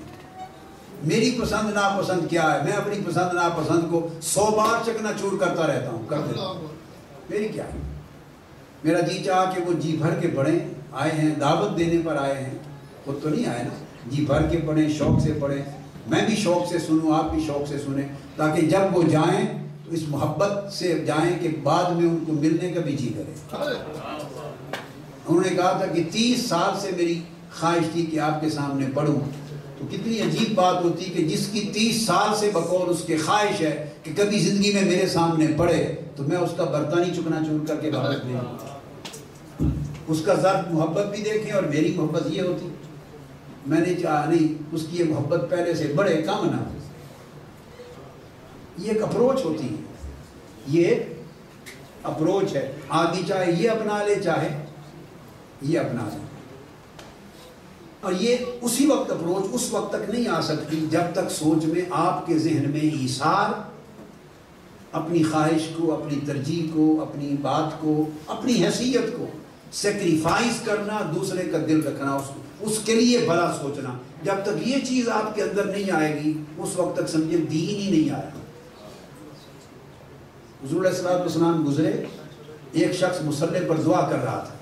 میری پسند ناپسند کیا ہے، میں اپنی پسند ناپسند کو 100 بار چکنا چور کرتا رہتا ہوں، کر دیتا ہوں. میری کیا ہے، میرا جی چاہا کہ وہ جی بھر کے پڑھیں. آئے ہیں دعوت دینے پر آئے ہیں، خود تو نہیں آئے نا. جی بھر کے پڑھیں، شوق سے پڑھیں، میں بھی شوق سے سنوں، آپ بھی شوق سے سنیں، تاکہ جب وہ جائیں تو اس محبت سے جائیں کہ بعد میں ان کو ملنے کا بھی جی کرے. انہوں نے کہا تھا کہ 30 سال سے میری خواہش تھی کہ آپ کے سامنے پڑھوں. تو کتنی عجیب بات ہوتی کہ جس کی 30 سال سے بقول اس کے خواہش ہے کہ کبھی زندگی میں میرے سامنے پڑھے تو میں اس کا برتانی چکنا چور کر کے واپس لے آؤں. اس کا ذات محبت بھی دیکھیں اور میری محبت یہ ہوتی. میں نے چاہا نہیں اس کی یہ محبت پہلے سے بڑے کم نہ. یہ ایک اپروچ ہوتی ہے، یہ ایک اپروچ ہے. آدمی چاہے یہ اپنا لے چاہے یہ اپنا لے. اور یہ اسی وقت اپروچ اس وقت تک نہیں آ سکتی جب تک سوچ میں آپ کے ذہن میں ایثار، اپنی خواہش کو، اپنی ترجیح کو، اپنی بات کو، اپنی حیثیت کو سیکریفائز کرنا، دوسرے کا دل رکھنا، اس کے لیے بھلا سوچنا. جب تک یہ چیز آپ کے اندر نہیں آئے گی اس وقت تک سمجھے دین ہی نہیں آیا. حضور علیہ السلام گزرے، ایک شخص مصلی پر دعا کر رہا تھا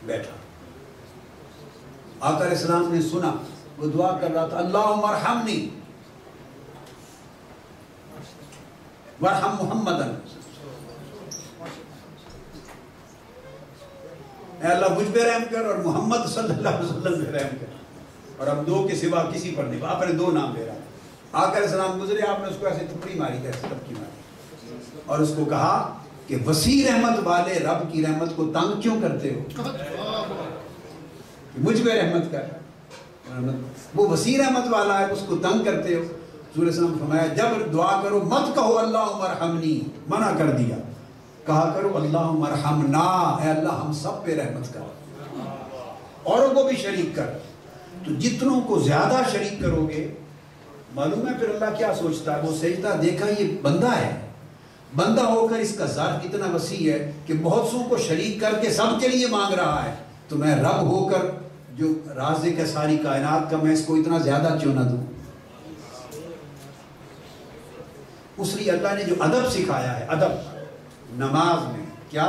بیٹھا. آقا علیہ السلام نے سنا وہ دعا کر رہا تھا، اللہم ارحمنی وارحم محمدن. اے اللہ مجھ پہ رحم کر اور محمد صلی اللہ علیہ وسلم پہ رحم کر. اور اب دو کے سوا کسی پر نہیں. آپ نے دو نام لے رہا. آقا علیہ السلام گزرے، آپ نے اس کو ایسے تھپڑی ماری، ایسے تھپکی ماری اور اس کو کہا کہ وسیع رحمت والے رب کی رحمت کو تنگ کیوں کرتے ہو؟ مجھ پہ رحمت کر. وہ وسیع رحمت والا ہے، اس کو تنگ کرتے ہو. حضور صلی اللہ علیہ وسلم فرمایا جب دعا کرو مت کہو اللہم ارحمنی، منع کر دیا، کہا کرو اللہم ارحمنا، اے اللہ ہم سب پہ رحمت کر، اوروں کو بھی شریک کر۔ تو جتنوں کو زیادہ شریک کرو گے، معلوم ہے پھر اللہ کیا سوچتا ہے، وہ سجدہ دیکھا یہ بندہ ہے، بندہ ہو کر اس کا ظرف اتنا وسیع ہے کہ بہت سو کو شریک کر کے سب کے لیے مانگ رہا ہے، تو میں رب ہو کر جو رازق ہے ساری کائنات کا، میں اس کو اتنا زیادہ کیوں نہ دوں۔ اس لیے اللہ نے جو ادب سکھایا ہے، ادب نماز میں کیا،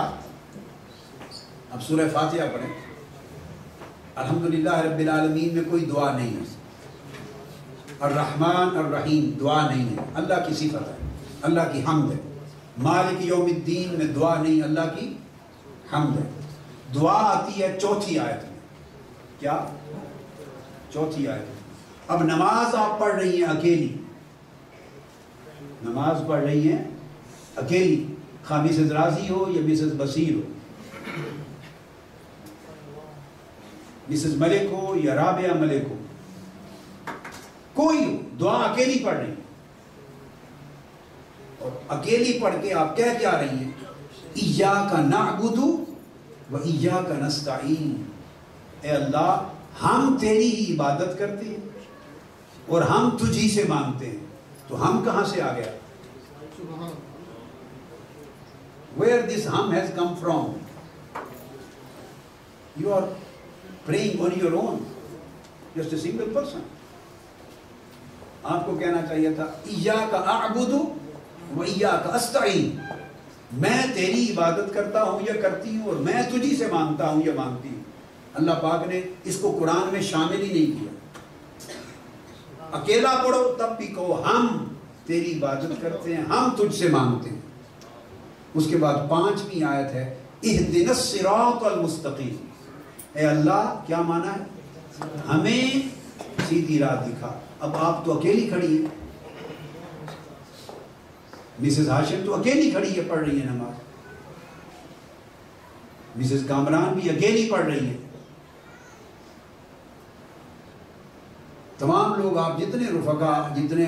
اب سورہ فاتحہ پڑھیں، الحمدللہ رب العالمین میں کوئی دعا نہیں ہے، الرحمن الرحیم دعا نہیں ہے، اللہ کی صفت ہے، اللہ کی حمد ہے، مالک یوم الدین میں دعا نہیں، اللہ کی حمد ہے۔ دعا آتی ہے چوتھی آیت میں، کیا، چوتھی آیت میں۔ اب نماز آپ پڑھ رہی ہیں اکیلی، نماز پڑھ رہی ہیں اکیلی، خواہ مسز راضی ہو یا مسز بصیر ہو، مسز ملک ہو یا رابعہ ملک ہو، کوئی ہو، دعا اکیلی پڑھ رہی ہیں، اور اکیلی پڑھ کے آپ کہہ کیا رہی ہیں، ایاک نعبد و ایاک نستعین، اے اللہ ہم تیری ہی عبادت کرتے ہیں اور ہم تجھی سے مانگتے ہیں۔ تو ہم کہاں سے آ گیا؟ Where this hum has come from? You are praying on your own, just a single person. آپ کو کہنا چاہیے تھا ایاک اعبد و ایاک استعین، میں تیری عبادت کرتا ہوں یا کرتی ہوں اور میں تجھی سے مانگتا ہوں یا مانگتی ہوں۔ اللہ پاک نے اس کو قرآن میں شامل ہی نہیں کیا۔ اکیلا پڑھو تب بھی کہو ہم تیری عبادت کرتے ہیں، ہم تجھ سے مانگتے ہیں۔ اس کے بعد 5ویں آیت ہے اہدنا الصراط المستقیم، اے اللہ کیا مانا ہے، ہمیں سیدھی راہ دکھا۔ اب آپ تو اکیلی کھڑی ہیں، مسز ہاشم تو اکیلی کھڑی ہے، پڑھ رہی ہے نماز، مسز کامران بھی اکیلی پڑھ رہی ہے، تمام لوگ آپ جتنے رفقا جتنے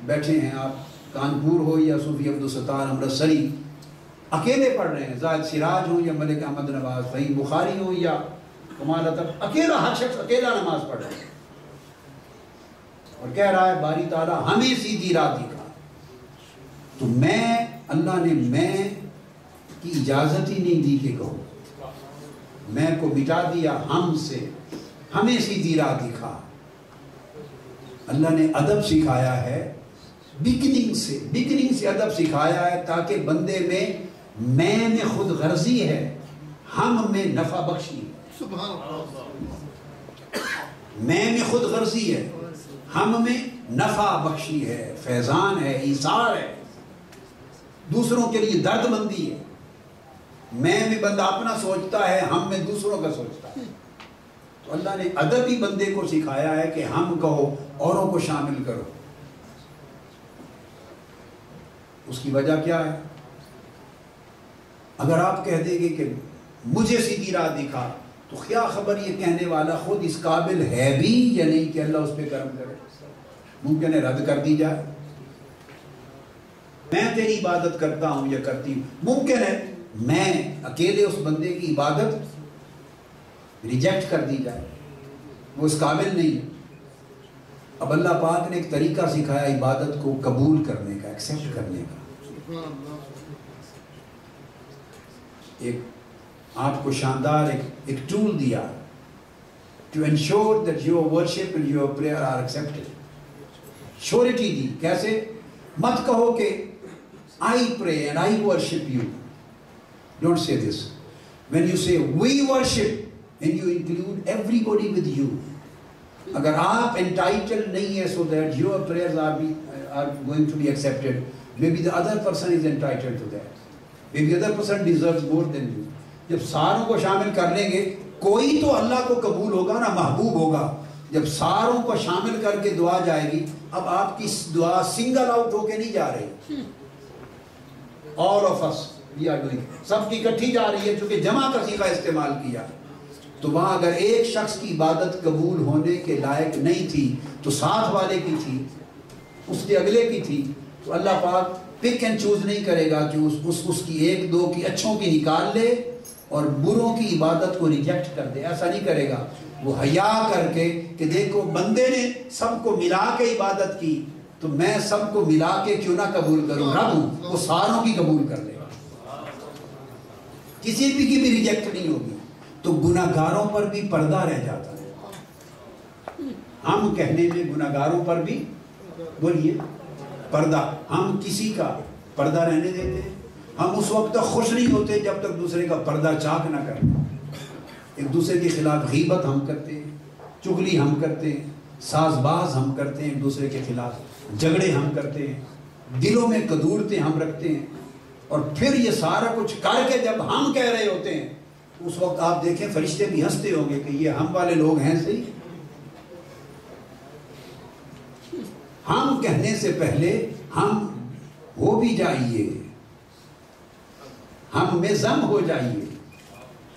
بیٹھے ہیں، آپ کانپور ہو یا صوفی عبدالستار امرتسری، اکیلے پڑھ رہے ہیں، زاہد سراج ہوں یا ملک احمد نواز، فہیم بخاری ہوں یا کمال اطہر، اکیلا ہر شخص اکیلا نماز پڑھ رہا ہے اور کہہ رہا ہے باری تعالیٰ ہمیں سیدھی راہ دکھا۔ تو میں، اللہ نے میں کی اجازت ہی نہیں دی کہ کہو، میں کو مٹا دیا ہم سے، ہمیں سیدھی راہ دکھا۔ اللہ نے ادب سکھایا ہے، بگننگ سے ادب سکھایا ہے، تاکہ بندے میں خود غرضی ہے، ہم میں نفع بخشی ہے، سبحان اللہ، میں خود غرضی ہے، ہم میں نفع بخشی ہے، فیضان ہے، ایثار ہے، دوسروں کے لیے درد مندی ہے۔ میں بندہ اپنا سوچتا ہے، ہم میں دوسروں کا سوچتا ہے۔ تو اللہ نے ادب ہی بندے کو سکھایا ہے کہ ہم کہو، اوروں کو شامل کرو۔ اس کی وجہ کیا ہے؟ اگر آپ کہہ دیں گے کہ مجھے سیدھی راہ دکھا، تو کیا خبر یہ کہنے والا خود اس قابل ہے بھی یا نہیں کہ اللہ اس پہ کرم کرے، ممکن ہے رد کر دی جائے۔ میں تیری عبادت کرتا ہوں یا کرتی ہوں، ممکن ہے میں اکیلے اس بندے کی عبادت ریجیکٹ کر دی جائے، وہ اس قابل نہیں ہے۔ اب اللہ پاک نے ایک طریقہ سکھایا عبادت کو قبول کرنے کا، ایکسیپٹ کرنے کا۔ ایک آپ کو شاندار ایک ٹول دیا to ensure that your worship and your prayer are accepted. شورٹی دی، کیسے؟ مت کہو کہ I pray and I worship you. Don't say this. When you say we worship and you include everybody with you, اگر آپ entitled نہیں ہے so that your prayers are going to be accepted, maybe the other person is entitled to that. Maybe the other person deserves more than you. جب ساروں کو شامل کر لیں گے، کوئی تو اللہ کو قبول ہوگا نا، محبوب ہوگا۔ جب ساروں کو شامل کر کے دعا جائے گی، اب آپ کی دعا سنگل آؤٹ ہو کے نہیں جا رہی، all of us we are doing، سب کی اکٹھی جا رہی ہے، چونکہ جمع کا صیغہ استعمال کیا۔ تو وہاں اگر ایک شخص کی عبادت قبول ہونے کے لائق نہیں تھی تو ساتھ والے کی تھی، اس کے اگلے کی تھی، تو اللہ پاک پک اینڈ چوز نہیں کرے گا کہ اس کی ایک دو کی اچھوں کی نکال لے اور بروں کی عبادت کو ریجیکٹ کر دے، ایسا نہیں کرے گا۔ وہ حیا کر کے کہ دیکھو بندے نے سب کو ملا کے عبادت کی، تو میں سب کو ملا کے کیوں نہ قبول کروں، رب ہوں وہ ساروں کی قبول کر لے گا، کسی بھی کی بھی ریجیکٹ نہیں ہوگی۔ تو گناہگاروں پر بھی پردہ رہ جاتا ہے، ہم کہنے میں گناہگاروں پر بھی بولیے پردہ، ہم کسی کا پردہ رہنے دیتے ہیں؟ ہم اس وقت تک خوش نہیں ہوتے جب تک دوسرے کا پردہ چاک نہ کریں۔ ایک دوسرے کے خلاف غیبت ہم کرتے ہیں، چغلی ہم کرتے ہیں، ساز باز ہم کرتے ہیں، ایک دوسرے کے خلاف جھگڑے ہم کرتے ہیں، دلوں میں کدورتیں ہم رکھتے ہیں، اور پھر یہ سارا کچھ کر کے جب ہم کہہ رہے ہوتے ہیں اس وقت آپ دیکھیں فرشتے بھی ہنستے ہوں گے کہ یہ ہم والے لوگ ہیں صحیح۔ ہم کہنے سے پہلے ہم ہو بھی جائیے، ہم میں ضم ہو جائیے،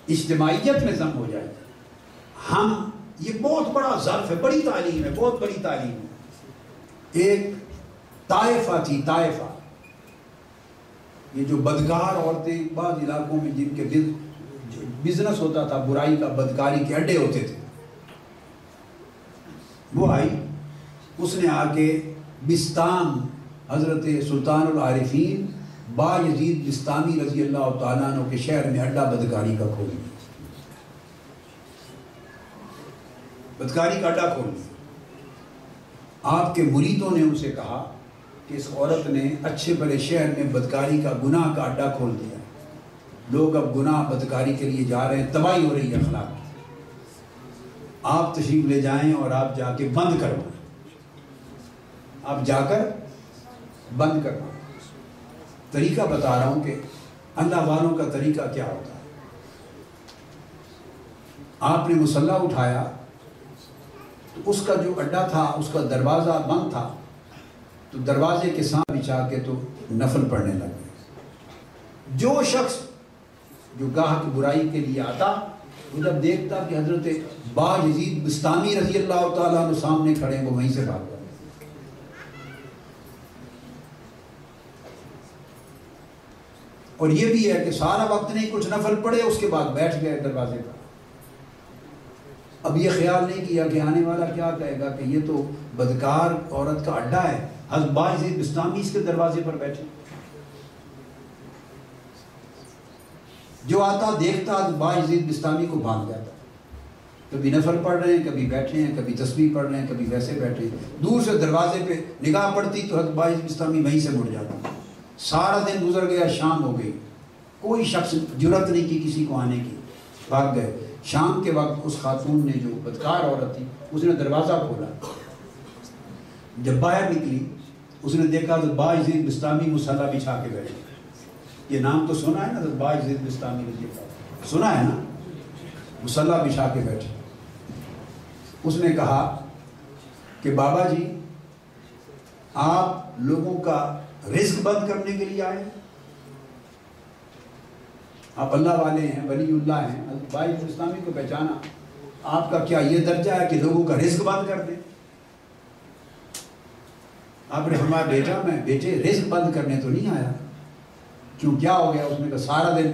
اجتماعیت میں ضم ہو جائیے۔ ہم، یہ بہت بڑا ظرف ہے، بڑی تعلیم ہے، بہت بڑی تعلیم ہے۔ ایک طائفہ تھی، طائفہ، یہ جو بدکار عورتیں بعض علاقوں میں جن کے بزنس ہوتا تھا برائی کا، بدکاری کے اڈے ہوتے تھے، وہ آئی، اس نے آ کے بستام حضرت سلطان العارفین بایزید بستامی رضی اللہ تعالیٰ عنہ کے شہر میں اڈا بدکاری کا کھول دیا، بدکاری کا اڈا کھول دیا۔ آپ کے مریدوں نے اسے کہا کہ اس عورت نے اچھے بڑے شہر میں بدکاری کا گناہ کا اڈا کھول دیا، لوگ اب گناہ بدکاری کے لیے جا رہے ہیں، تباہی ہو رہی ہے اخلاق کی، آپ تشریف لے جائیں اور آپ جا کے بند کروائیں، آپ جا کر بند کروائیں۔ طریقہ بتا رہا ہوں کہ اللہ والوں کا طریقہ کیا ہوتا ہے۔ آپ نے مصلی اٹھایا تو اس کا جو اڈا تھا اس کا دروازہ بند تھا، تو دروازے کے سامنے بچھا کے تو نفل پڑھنے لگے۔ جو شخص جو گاہک برائی کے لیے آتا، وہ جب دیکھتا کہ حضرت بایزید بستامی رضی اللہ تعالیٰ عنہ سامنے کھڑے، وہ وہیں سے بھاگتا۔ اور یہ بھی ہے کہ سارا وقت نہیں کچھ نفل پڑے، اس کے بعد بیٹھ گئے دروازے پر۔ اب یہ خیال نہیں کیا کہ آنے والا کیا کہے گا کہ یہ تو بدکار عورت کا اڈا ہے، حضرت بایزید بستامی اس کے دروازے پر بیٹھے۔ جو آتا دیکھتا حضرت بایزید بستامی کو بھاگ جاتا، کبھی نفل پڑھ رہے ہیں، کبھی بیٹھے ہیں، کبھی تسبیح پڑھ رہے ہیں، کبھی ویسے بیٹھے ہیں۔ دور سے دروازے پہ نگاہ پڑتی تو حضرت بایزید بستامی وہیں سے مڑ جاتا۔ سارا دن گزر گیا، شام ہو گئی، کوئی شخص جرأت نہیں کی کسی کو آنے کی، بھاگ گئے۔ شام کے وقت اس خاتون نے جو بدکار عورت تھی اس نے دروازہ کھولا، جب باہر نکلی اس نے دیکھا حضرت بایزید بستامی مصلی بچھا کے بیٹھے۔ یہ نام تو سنا ہے نا، حضرت بایزید بستامی رضی اللہ، سنا ہے نا، مصلی بچھا کے بیٹھے۔ اس نے کہا کہ بابا جی آپ لوگوں کا رزق بند کرنے کے لیے آئے، آپ اللہ والے ہیں، ولی اللہ ہیں، حضرت بایزید بستامی کو پہچانا، آپ کا کیا یہ درجہ ہے کہ لوگوں کا رزق بند کر دیں؟ آپ نے فرمایا بیٹا میں بیٹے رزق بند کرنے تو نہیں آیا۔ کیوں کیا ہو گیا؟ اس نے کہا سارا دن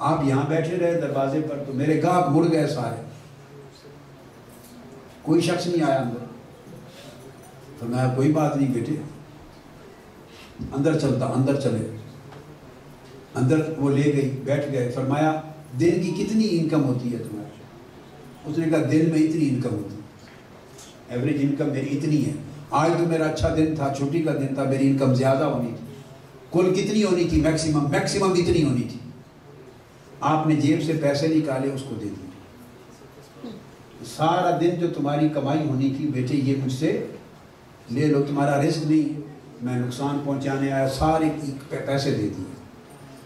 آپ یہاں بیٹھے رہے دروازے پر تو میرے گاہک مڑ گئے سارے، کوئی شخص نہیں آیا اندر۔ فرمایا کوئی بات نہیں بیٹے، اندر چلتا، اندر چلے، اندر وہ لے گئی، بیٹھ گئے۔ فرمایا دن کی کتنی انکم ہوتی ہے تمہاری؟ اس نے کہا دن میں اتنی انکم ہوتی ہے، ایوریج انکم میری اتنی ہے، آج تو میرا اچھا دن تھا، چھٹی کا دن تھا، میری انکم زیادہ ہونی تھی، کل کتنی ہونی تھی؟ میکسیمم اتنی ہونی تھی۔ آپ نے جیب سے پیسے نکالے اس کو دے دیے، سارا دن جو تمہاری کمائی ہونی تھی بیٹے یہ مجھ سے لے لو، تمہارا رزق نہیں، میں نقصان پہنچانے آیا، سارے پیسے دے دیے۔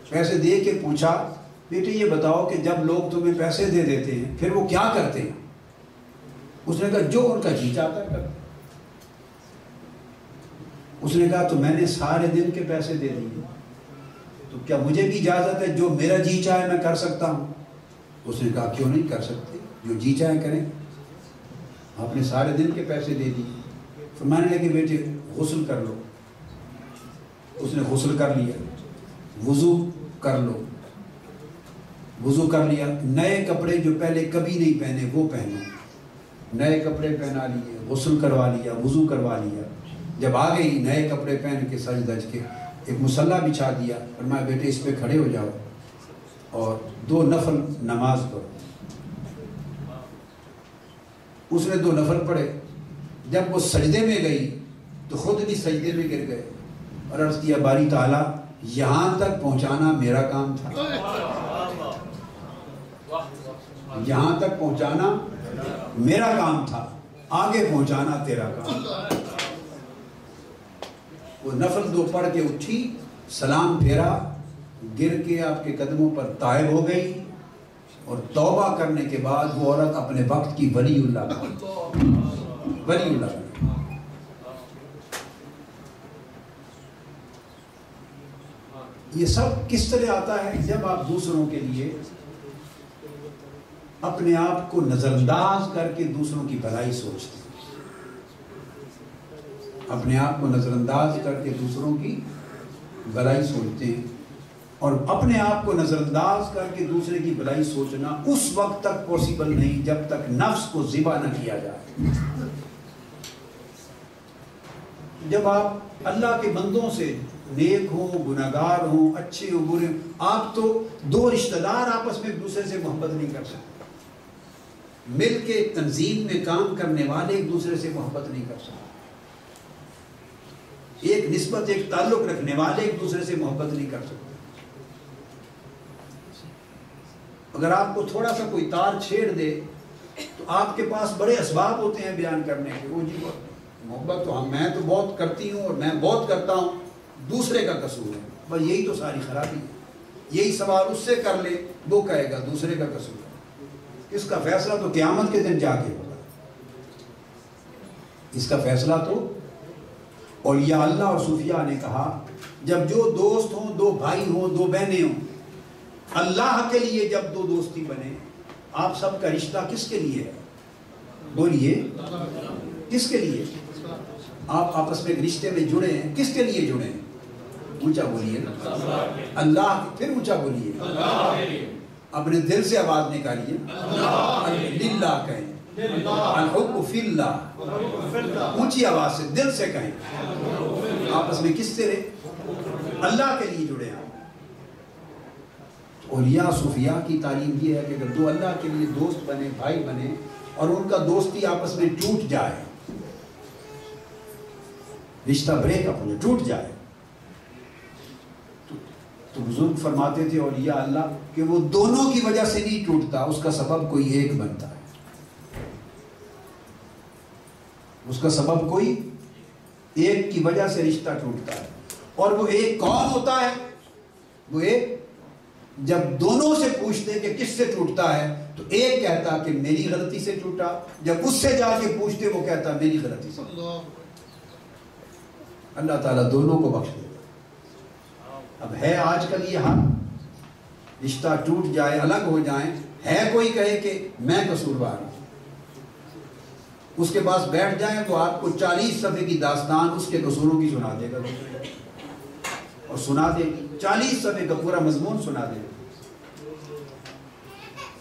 پیسے دے کے پوچھا بیٹے یہ بتاؤ کہ جب لوگ تمہیں پیسے دے دیتے ہیں پھر وہ کیا کرتے ہیں؟ اس نے کہا جو ان کا جی چاہتا ہے کرتے۔ اس نے کہا تو میں نے سارے دن کے پیسے دے دیے، تو کیا مجھے بھی اجازت ہے جو میرا جی چاہے میں کر سکتا ہوں؟ اس نے کہا کیوں نہیں کر سکتے، جو جی چاہے کریں، آپ نے سارے دن کے پیسے دے دیے۔ فرمانے لگے بیٹے غسل کر لو. اس نے غسل کر لیا. وضو کر لو. وضو کر لیا. نئے کپڑے جو پہلے کبھی نہیں پہنے وہ پہنو. نئے کپڑے پہنا لیے, غسل کروا لیا, وضو کروا لیا. جب آ گئی نئے کپڑے پہن کے سج دج کے ایک مصلی بچھا دیا. فرمایا بیٹے اس پہ کھڑے ہو جاؤ اور 2 نفل نماز پڑھو. اس نے 2 نفل پڑھے. جب وہ سجدے میں گئی تو خود بھی سجدے میں گر گئے اور عرض کیا باری تعالیٰ یہاں تک پہنچانا میرا کام تھا, یہاں تک پہنچانا میرا کام تھا, آگے پہنچانا تیرا کام. وہ نفل 2 پڑھ کے اٹھی, سلام پھیرا, گر کے آپ کے قدموں پر طائب ہو گئی اور توبہ کرنے کے بعد وہ عورت اپنے وقت کی ولی اللہ بنی. ولی اللہ بنی. یہ سب کس طرح آتا ہے؟ جب آپ دوسروں کے لیے اپنے آپ کو نظر انداز کر کے دوسروں کی بھلائی سوچتے ہیں. اپنے آپ کو نظر انداز کر کے دوسروں کی بھلائی سوچتے ہیں. اور اپنے آپ کو نظر انداز کر کے دوسرے کی بھلائی سوچنا اس وقت تک پاسبل نہیں جب تک نفس کو ذبح نہ کیا جائے. جب آپ اللہ کے بندوں سے نیک ہوں, گناہگار ہوں, اچھے ہوں, برے, آپ تو 2 رشتہ دار آپس میں ایک دوسرے سے محبت نہیں کر سکتے. مل کے تنظیم میں کام کرنے والے ایک دوسرے سے محبت نہیں کر سکتے. ایک نسبت, ایک تعلق رکھنے والے ایک دوسرے سے محبت نہیں کر سکتے. اگر آپ کو تھوڑا سا کوئی تار چھیڑ دے تو آپ کے پاس بڑے اسباب ہوتے ہیں بیان کرنے کے. وہ جی محبت تو میں تو بہت کرتی ہوں اور میں بہت کرتا ہوں, دوسرے کا قصور ہے. بس یہی تو ساری خرابی ہے. یہی سوال اس سے کر لے, وہ کہے گا دوسرے کا قصور ہے. اس کا فیصلہ تو قیامت کے دن جا کے ہوگا. اس کا فیصلہ تو اولیاء اللہ اور صوفیاء نے کہا جب جو دوست ہوں, 2 بھائی ہوں, 2 بہنیں ہوں, اللہ کے لیے جب 2 دوستی بنے, آپ سب کا رشتہ کس کے لیے ہے؟ بولیے کس کے لیے؟ آپ آپس میں ایک رشتے میں جڑے ہیں, کس کے لیے جڑے ہیں؟ اونچا بولیے اللہ. پھر اونچا بولیے, اپنے دل سے آواز نکالیے, للہ کہیں, الحب فی اللہ, اونچی آواز سے دل سے کہیں. آپس میں کس طرح؟ اللہ کے لیے جڑے ہیں. اولیاء صوفیاء کی تعلیم یہ ہے کہ اگر 2 اللہ کے لیے دوست بنے, بھائی بنے, اور ان کا دوستی آپس میں ٹوٹ جائے, رشتہ بریک اپ ہو جائے, ٹوٹ جائے, تو بزرگ فرماتے تھے اولیاء اللہ کہ وہ دونوں کی وجہ سے نہیں ٹوٹتا, اس کا سبب کوئی ایک بنتا ہے. اس کا سبب کوئی ایک کی وجہ سے رشتہ ٹوٹتا ہے. اور وہ ایک کون ہوتا ہے؟ وہ ایک جب دونوں سے پوچھتے کہ کس سے ٹوٹتا ہے تو ایک کہتا کہ میری غلطی سے ٹوٹا, جب اس سے جا کے پوچھتے وہ کہتا میری غلطی سے. اللہ تعالیٰ دونوں کو بخش دے. اب ہے آج کل یہ حال, رشتہ ٹوٹ جائے, الگ ہو جائیں, ہے کوئی کہے کہ میں قصوروار ہوں, اس کے پاس بیٹھ جائیں تو آپ کو 40 صفحے کی داستان اس کے قصوروں کی سنا دے گا, اور سنا دے گی 40 صفحے کا پورا مضمون سنا دے گا.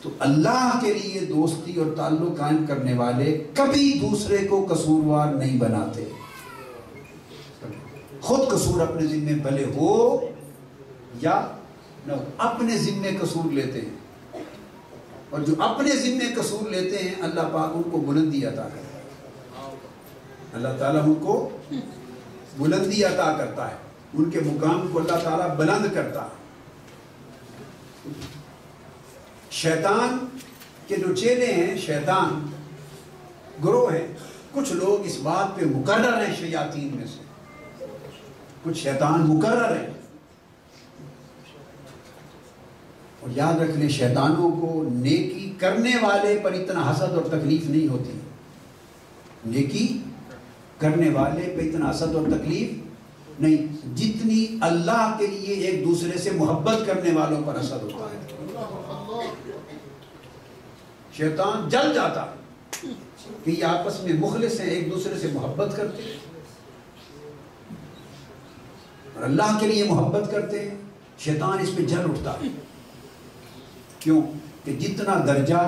تو اللہ کے لیے دوستی اور تعلق قائم کرنے والے کبھی دوسرے کو قصوروار نہیں بناتے. خود قصور اپنے ذمے بھلے ہو یا نہ ہو, اپنے ذمے قصور لیتے ہیں, اور جو اپنے ذمے قصور لیتے ہیں اللہ پاک ان کو بلندی عطا کرتا ہے. اللہ تعالیٰ ان کو بلندی عطا کرتا ہے, ان کے مقام کو اللہ تعالیٰ بلند کرتا ہے. شیطان کے جو چیلے ہیں, شیطان گروہ ہیں, کچھ لوگ اس بات پہ مقرر ہیں شیاطین میں سے, کچھ شیطان مقرر ہیں. اور یاد رکھ لیں شیطانوں کو نیکی کرنے والے پر اتنا حسد اور تکلیف نہیں ہوتی. نیکی کرنے والے پہ اتنا حسد اور تکلیف نہیں جتنی اللہ کے لیے ایک دوسرے سے محبت کرنے والوں پر حسد ہوتا ہے. شیطان جل جاتا کہ یہ آپس میں مخلص ہیں, ایک دوسرے سے محبت کرتے ہیں. اور اللہ کے لیے محبت کرتے ہیں، شیطان اس پہ جل اٹھتا ہے. کیوں کہ جتنا درجہ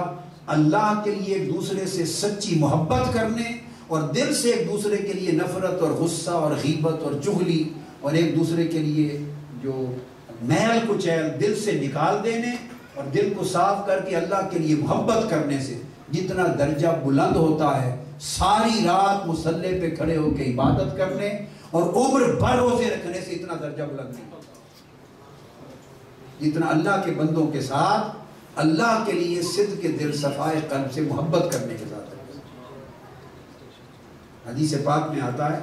اللہ کے لیے ایک دوسرے سے سچی محبت کرنے اور دل سے ایک دوسرے کے لیے نفرت اور غصہ اور غیبت اور چغلی اور ایک دوسرے کے لیے جو میل کچیل دل سے نکال دینے اور دل کو صاف کر کے اللہ کے لیے محبت کرنے سے جتنا درجہ بلند ہوتا ہے، ساری رات مصلی پہ کھڑے ہو کے عبادت کرنے اور عمر بھر روزے رکھنے سے اتنا درجہ بلند نہیں ہوتا جتنا اللہ کے بندوں کے ساتھ اللہ کے لیے صدق کے دل صفائے قلب سے محبت کرنے کے ساتھ. حدیث پاک میں آتا ہے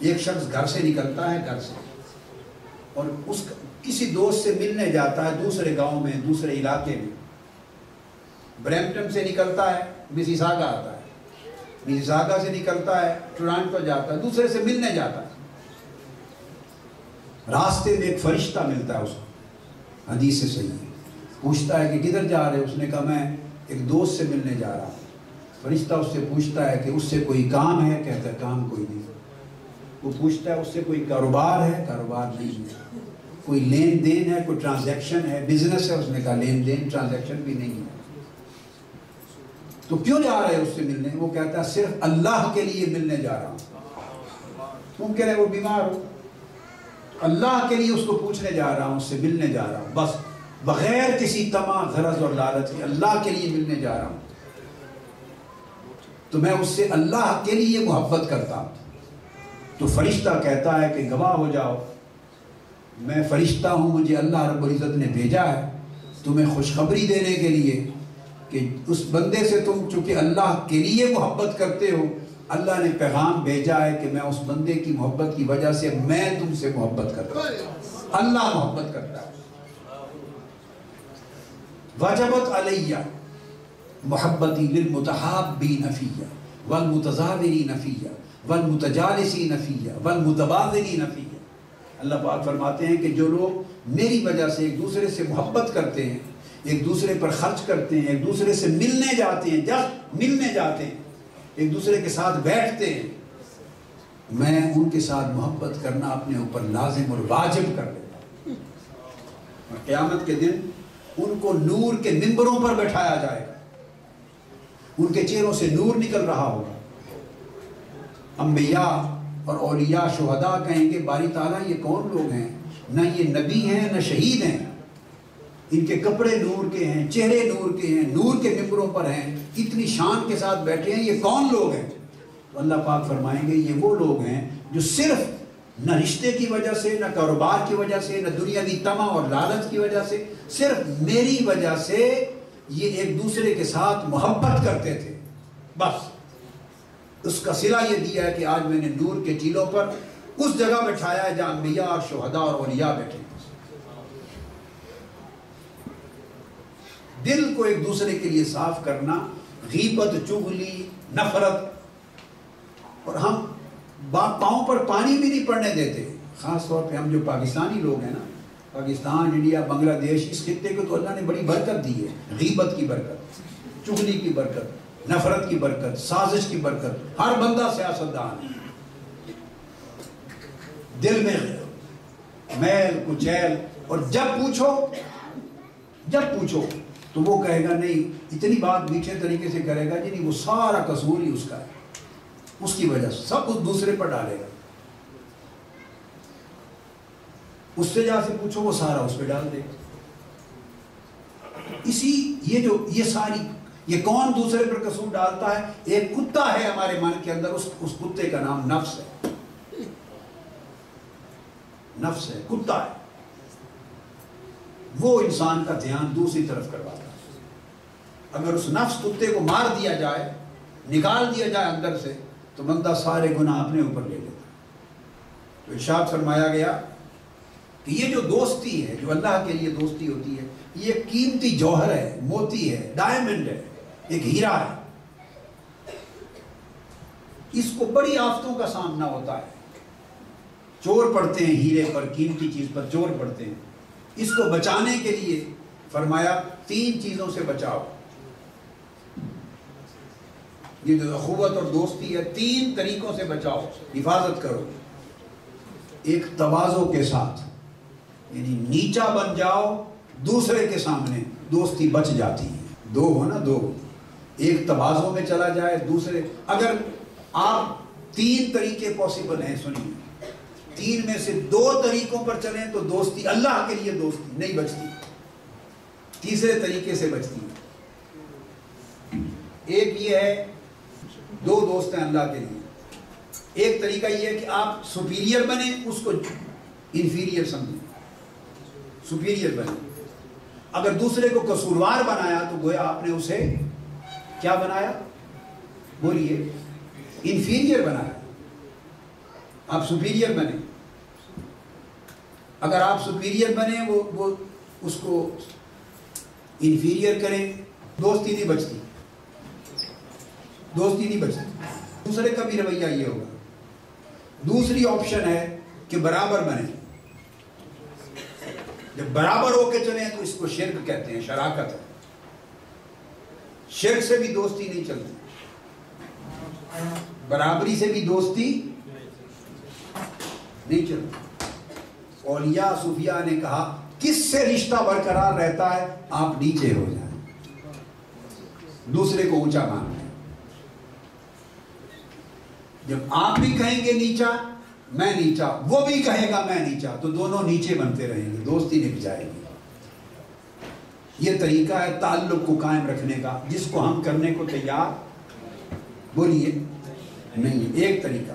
ایک شخص گھر سے نکلتا ہے، گھر سے، اور اس کسی دوست سے ملنے جاتا ہے دوسرے گاؤں میں، دوسرے علاقے میں. برمپٹن سے نکلتا ہے مسیساگا آتا ہے، مسیساگا سے نکلتا ہے ٹورانٹو جاتا ہے، دوسرے سے ملنے جاتا ہے. راستے میں ایک فرشتہ ملتا ہے اس کو، حدیث سے صحیح ہے. پوچھتا ہے کہ کدھر جا رہے؟ اس نے کہا میں ایک دوست سے ملنے جا رہا ہوں. فرشتہ اس سے پوچھتا ہے کہ اس سے کوئی کام ہے؟ کہتا ہے کام کوئی نہیں. وہ پوچھتا ہے اس سے کوئی کاروبار ہے؟ کاروبار نہیں ہے. کوئی لین دین ہے؟ کوئی ٹرانزیکشن ہے؟ بزنس ہے؟ اس نے کہا لین دین ٹرانزیکشن بھی نہیں ہے. تو کیوں جا رہے اس سے ملنے؟ وہ کہتا ہے صرف اللہ کے لیے ملنے جا رہا ہوں. ممکن ہے وہ بیمار ہو، اللہ کے لیے اس کو پوچھنے جا رہا ہوں، اس سے ملنے جا رہا ہوں، بس بغیر کسی طمع غرض اور لالچ کے اللہ کے لیے ملنے جا رہا ہوں. تو میں اس سے اللہ کے لیے محبت کرتا ہوں. تو فرشتہ کہتا ہے کہ گواہ ہو جاؤ، میں فرشتہ ہوں، مجھے اللہ رب العزت نے بھیجا ہے تمہیں خوشخبری دینے کے لیے کہ اس بندے سے تم چونکہ اللہ کے لیے محبت کرتے ہو، اللہ نے پیغام بھیجا ہے کہ میں اس بندے کی محبت کی وجہ سے میں تم سے محبت کرتا ہوں. اللہ محبت کرتا ہے. وجبت علیہ محبتی للمتحابین فیہ والمتزاورین فیہ والمتجالسین فیہ والمتبادلین فیہ. اللہ پاک فرماتے ہیں کہ جو لوگ میری وجہ سے ایک دوسرے سے محبت کرتے ہیں، ایک دوسرے پر خرچ کرتے ہیں، ایک دوسرے سے ملنے جاتے ہیں، جب ملنے جاتے ہیں، ایک دوسرے کے ساتھ بیٹھتے ہیں، میں ان کے ساتھ محبت کرنا اپنے اوپر لازم اور واجب کر دیتا ہوں. اور قیامت کے دن ان کو نور کے ممبروں پر بٹھایا جائے گا، ان کے چہروں سے نور نکل رہا ہوگا. انبیاء اور اولیاء شہداء کہیں گے باری تعالیٰ یہ کون لوگ ہیں؟ نہ یہ نبی ہیں نہ شہید ہیں، ان کے کپڑے نور کے ہیں، چہرے نور کے ہیں، نور کے ممبروں پر ہیں، اتنی شان کے ساتھ بیٹھے ہیں، یہ کون لوگ ہیں؟ تو اللہ پاک فرمائیں گے یہ وہ لوگ ہیں جو صرف نہ رشتے کی وجہ سے، نہ کاروبار کی وجہ سے، نہ دنیاوی طمع اور لالچ کی وجہ سے، صرف میری وجہ سے یہ ایک دوسرے کے ساتھ محبت کرتے تھے. بس اس کا صلہ یہ دیا ہے کہ آج میں نے نور کے ٹیلوں پر اس جگہ بٹھایا ہے جہاں انبیاء اور شہداء اور اولیاء بیٹھے. دل کو ایک دوسرے کے لیے صاف کرنا، غیبت، چغلی، نفرت، اور ہم پاؤں پر پانی بھی نہیں پڑنے دیتے. خاص طور پہ ہم جو پاکستانی لوگ ہیں نا، پاکستان، انڈیا، بنگلہ دیش، اس خطے کو تو اللہ نے بڑی برکت دی ہے. غیبت کی برکت، چغلی کی برکت، نفرت کی برکت، سازش کی برکت. ہر بندہ سیاستدان ہے، دل میں میل کچیل، اور جب پوچھو تو وہ کہے گا نہیں، اتنی بات میٹھے طریقے سے کرے گا جی نہیں، وہ سارا قصور ہی اس کا ہے، اس کی وجہ سے سب اس دوسرے پر ڈالے گا. اس سے جا سے پوچھو وہ سارا اس پہ ڈال دے گا. یہ کون دوسرے پر قصور ڈالتا ہے؟ ایک کتا ہے ہمارے من کے اندر، اس کتے کا نام نفس ہے. نفس ہے، کتا ہے، وہ انسان کا دھیان دوسری طرف کرواتا ہے. اگر اس نفس کتے کو مار دیا جائے، نکال دیا جائے اندر سے، تو بندہ سارے گناہ اپنے اوپر لے لیتا. تو ارشاد فرمایا گیا کہ یہ جو دوستی ہے، جو اللہ کے لیے دوستی ہوتی ہے، یہ قیمتی جوہر ہے، موتی ہے، ڈائمنڈ ہے، ایک ہیرا ہے. اس کو بڑی آفتوں کا سامنا ہوتا ہے. چور پڑتے ہیں ہیرے پر، قیمتی چیز پر چور پڑتے ہیں. اس کو بچانے کے لیے فرمایا 3 چیزوں سے بچاؤ. یہ جو اخوت اور دوستی ہے، 3 طریقوں سے بچاؤ، حفاظت کرو. ایک تواضع کے ساتھ، یعنی نیچا بن جاؤ دوسرے کے سامنے، دوستی بچ جاتی ہے. دو ہو نا، دو، ایک تواضع میں چلا جائے، دوسرے. اگر آپ 3 طریقے پاسبل ہیں، سنیے، 3 میں سے 2 طریقوں پر چلیں تو دوستی اللہ کے لیے دوستی نہیں بچتی، تیسرے طریقے سے بچتی ہے. ایک یہ ہے 2 دوست ہیں اللہ کے لیے. ایک طریقہ یہ ہے کہ آپ سپیریئر بنیں، اس کو انفیریئر سمجھیں، سپیریئر بنیں. اگر دوسرے کو قصوروار بنایا تو گویا آپ نے اسے کیا بنایا؟ بولیے، انفیریئر بنایا. آپ سپیریئر بنیں. اگر آپ سپیریئر بنیں، وہ اس کو انفیریئر کریں، دوستی نہیں بچتی، دوستی نہیں بچتی. دوسرے کا بھی رویہ یہ ہوگا. دوسری آپشن ہے کہ برابر بنیں. جب برابر ہو کے چلیں تو اس کو شرک کہتے ہیں، شراکت ہے. شرک سے بھی دوستی نہیں چلتی، برابری سے بھی دوستی نہیں چلتی. اولیاء صوفیاء نے کہا کس سے رشتہ برقرار رہتا ہے؟ آپ نیچے ہو جائیں، دوسرے کو اونچا مان لیں. جب آپ بھی کہیں گے نیچا، میں نیچا، وہ بھی کہے گا میں نیچا، تو دونوں نیچے بنتے رہیں گے، دوستی نہیں جائے گی. یہ طریقہ ہے تعلق کو قائم رکھنے کا، جس کو ہم کرنے کو تیار بولیے نہیں. ایک طریقہ.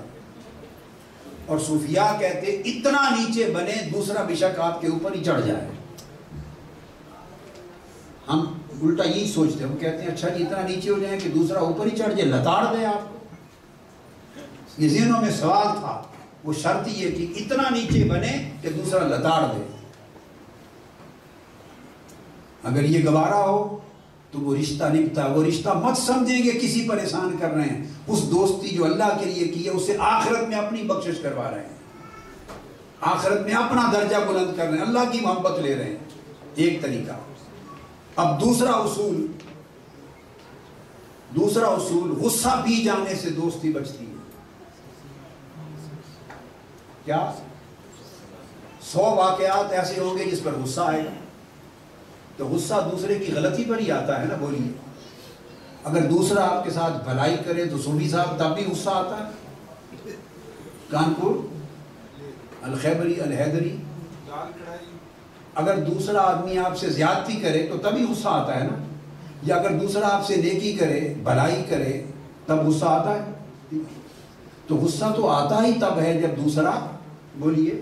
اور صوفیاء کہتے اتنا نیچے بنے دوسرا بشک آپ کے اوپر ہی چڑھ جائے. ہم الٹا یہی سوچتے ہیں، ہم کہتے ہیں اچھا جی اتنا نیچے ہو جائیں کہ دوسرا اوپر ہی چڑھ جائے، لتاڑ دے آپ کو. یہ ذہنوں میں سوال تھا. وہ شرط یہ کہ اتنا نیچے بنے کہ دوسرا لتاڑ دے. اگر یہ گوارا ہو تو وہ رشتہ نبھتا. وہ رشتہ مت سمجھیں گے کسی پر احسان کر رہے ہیں. اس دوستی جو اللہ کے لیے کی ہے اسے آخرت میں اپنی بخشش کروا رہے ہیں، آخرت میں اپنا درجہ بلند کر رہے ہیں، اللہ کی محبت لے رہے ہیں. ایک طریقہ. اب دوسرا اصول غصہ پی جانے سے دوستی بچتی ہے. کیا 100 واقعات ایسے ہوں گے جس پر غصہ آئے گا، تو غصہ دوسرے کی غلطی پر ہی آتا ہے نا. بولیے، اگر دوسرا آپ کے ساتھ بھلائی کرے تو صوفی صاحب تب بھی غصہ آتا ہے. کانپور الخیبری الحیدری، اگر دوسرا آدمی آپ سے زیادتی کرے تو تب ہی غصہ آتا ہے نا. یا اگر دوسرا آپ سے نیکی کرے، بھلائی کرے، تب غصہ آتا ہے. تو غصہ تو آتا ہی تب ہے جب دوسرا بولیے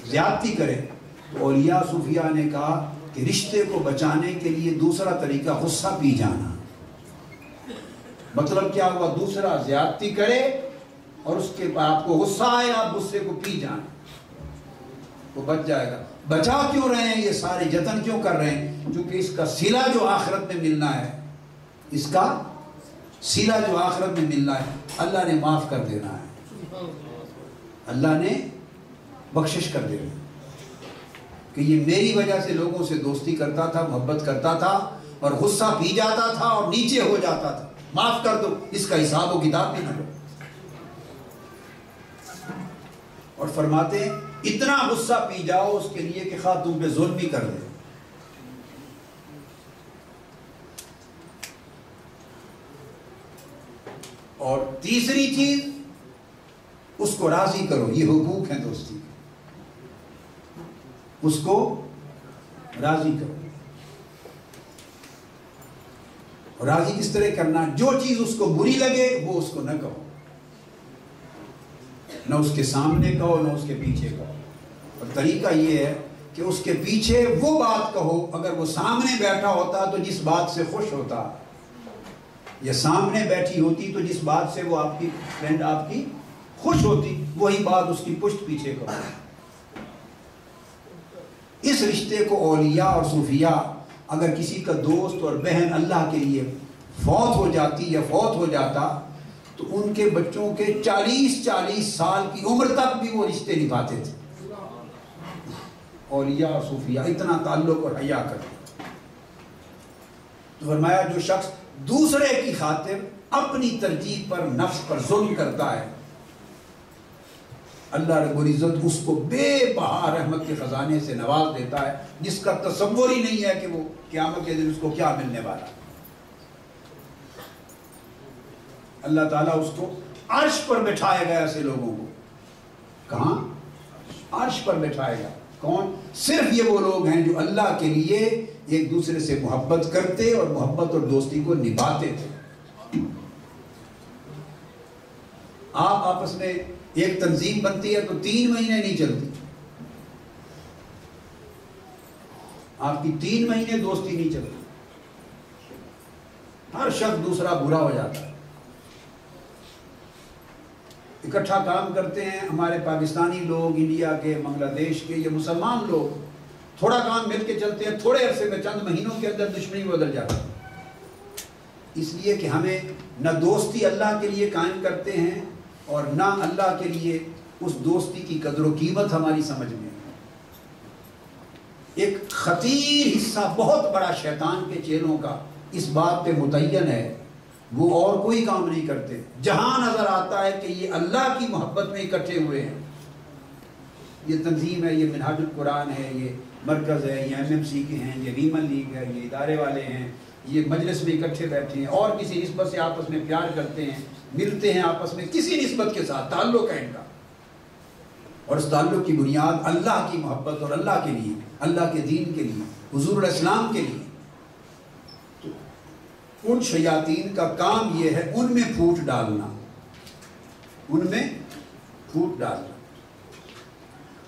زیادتی کرے. تو اولیاء صوفیاء نے کہا کہ رشتے کو بچانے کے لیے دوسرا طریقہ غصہ پی جانا. مطلب کیا ہوا؟ دوسرا زیادتی کرے اور اس کے بعد آپ کو غصہ آئے، آپ غصے کو پی جائیں، وہ بچ جائے گا. بچا کیوں رہے ہیں؟ یہ سارے جتن کیوں کر رہے ہیں؟ کیونکہ اس کا صلہ جو آخرت میں ملنا ہے، اس کا صلہ جو آخرت میں ملنا ہے، اللہ نے معاف کر دینا ہے، اللہ نے بخشش کر دینا ہے. کہ یہ میری وجہ سے لوگوں سے دوستی کرتا تھا، محبت کرتا تھا اور غصہ پی جاتا تھا اور نیچے ہو جاتا تھا، معاف کر دو، اس کا حساب و کتاب بھی نہ لو. اور فرماتے ہیں اتنا غصہ پی جاؤ اس کے لیے کہ خواہ تم پہ ظلم بھی کر دے. اور تیسری چیز، اس کو راضی کرو. یہ حقوق ہیں دوستی کے، اس کو راضی کرو. اور راضی کس طرح کرنا؟ جو چیز اس کو بری لگے وہ اس کو نہ کہو، نہ اس کے سامنے کہو نہ اس کے پیچھے کہو. اور طریقہ یہ ہے کہ اس کے پیچھے وہ بات کہو، اگر وہ سامنے بیٹھا ہوتا تو جس بات سے خوش ہوتا، یا سامنے بیٹھی ہوتی تو جس بات سے وہ آپ کی فرینڈ آپ کی خوش ہوتی، وہی بات اس کی پشت پیچھے کرو. اس رشتے کو اولیاء اور صوفیاء، اگر کسی کا دوست اور بہن اللہ کے لیے فوت ہو جاتی یا فوت ہو جاتا تو ان کے بچوں کے 40 سال کی عمر تک بھی وہ رشتے نبھاتے تھے. اولیاء اور صوفیاء اتنا تعلق اور حیا کرتے. تو فرمایا جو شخص دوسرے کی خاطر اپنی ترجیح پر، نفس پر ظلم کرتا ہے، اللہ رب العزت اس کو بے بہا رحمت کے خزانے سے نواز دیتا ہے جس کا تصور ہی نہیں ہے کہ وہ قیامت کے دن اس کو کیا ملنے والا ہے۔ اللہ تعالیٰ اس کو عرش پر بٹھائے گا ایسے لوگوں کو۔ کہاں؟ عرش پر بٹھائے گا۔ کون؟ صرف یہ وہ لوگ ہیں جو اللہ کے لیے ایک دوسرے سے محبت کرتے اور محبت اور دوستی کو نبھاتے تھے۔ آپ آپس میں ایک تنظیم بنتی ہے تو 3 مہینے نہیں چلتی، آپ کی 3 مہینے دوستی نہیں چلتی، ہر شخص دوسرا برا ہو جاتا ہے۔ اکٹھا کام کرتے ہیں ہمارے پاکستانی لوگ، انڈیا کے، بنگلہ دیش کے، یہ مسلمان لوگ تھوڑا کام مل کے چلتے ہیں، تھوڑے عرصے میں چند مہینوں کے اندر دشمنی بدل جاتی ہے، اس لیے کہ ہمیں نہ دوستی اللہ کے لیے قائم کرتے ہیں اور نہ اللہ کے لیے اس دوستی کی قدر و قیمت ہماری سمجھ میں۔ ایک خطیر حصہ بہت بڑا شیطان کے چیلوں کا اس بات پہ متعین ہے، وہ اور کوئی کام نہیں کرتے، جہاں نظر آتا ہے کہ یہ اللہ کی محبت میں اکٹھے ہوئے ہیں، یہ تنظیم ہے، یہ منہاج القرآن ہے، یہ مرکز ہے، یہ MMC کے ہیں، یہ ویمن لیگ ہے، یہ ادارے والے ہیں، یہ مجلس میں اکٹھے بیٹھے ہیں اور کسی نسبت سے آپس میں پیار کرتے ہیں، ملتے ہیں آپس میں، کسی نسبت کے ساتھ تعلق ہے ان کا، اور اس تعلق کی بنیاد اللہ کی محبت اور اللہ کے لیے، اللہ کے دین کے لیے، حضور علیہ السلام کے لیے۔ ان شیاطین کا کام یہ ہے ان میں پھوٹ ڈالنا، ان میں پھوٹ ڈالنا،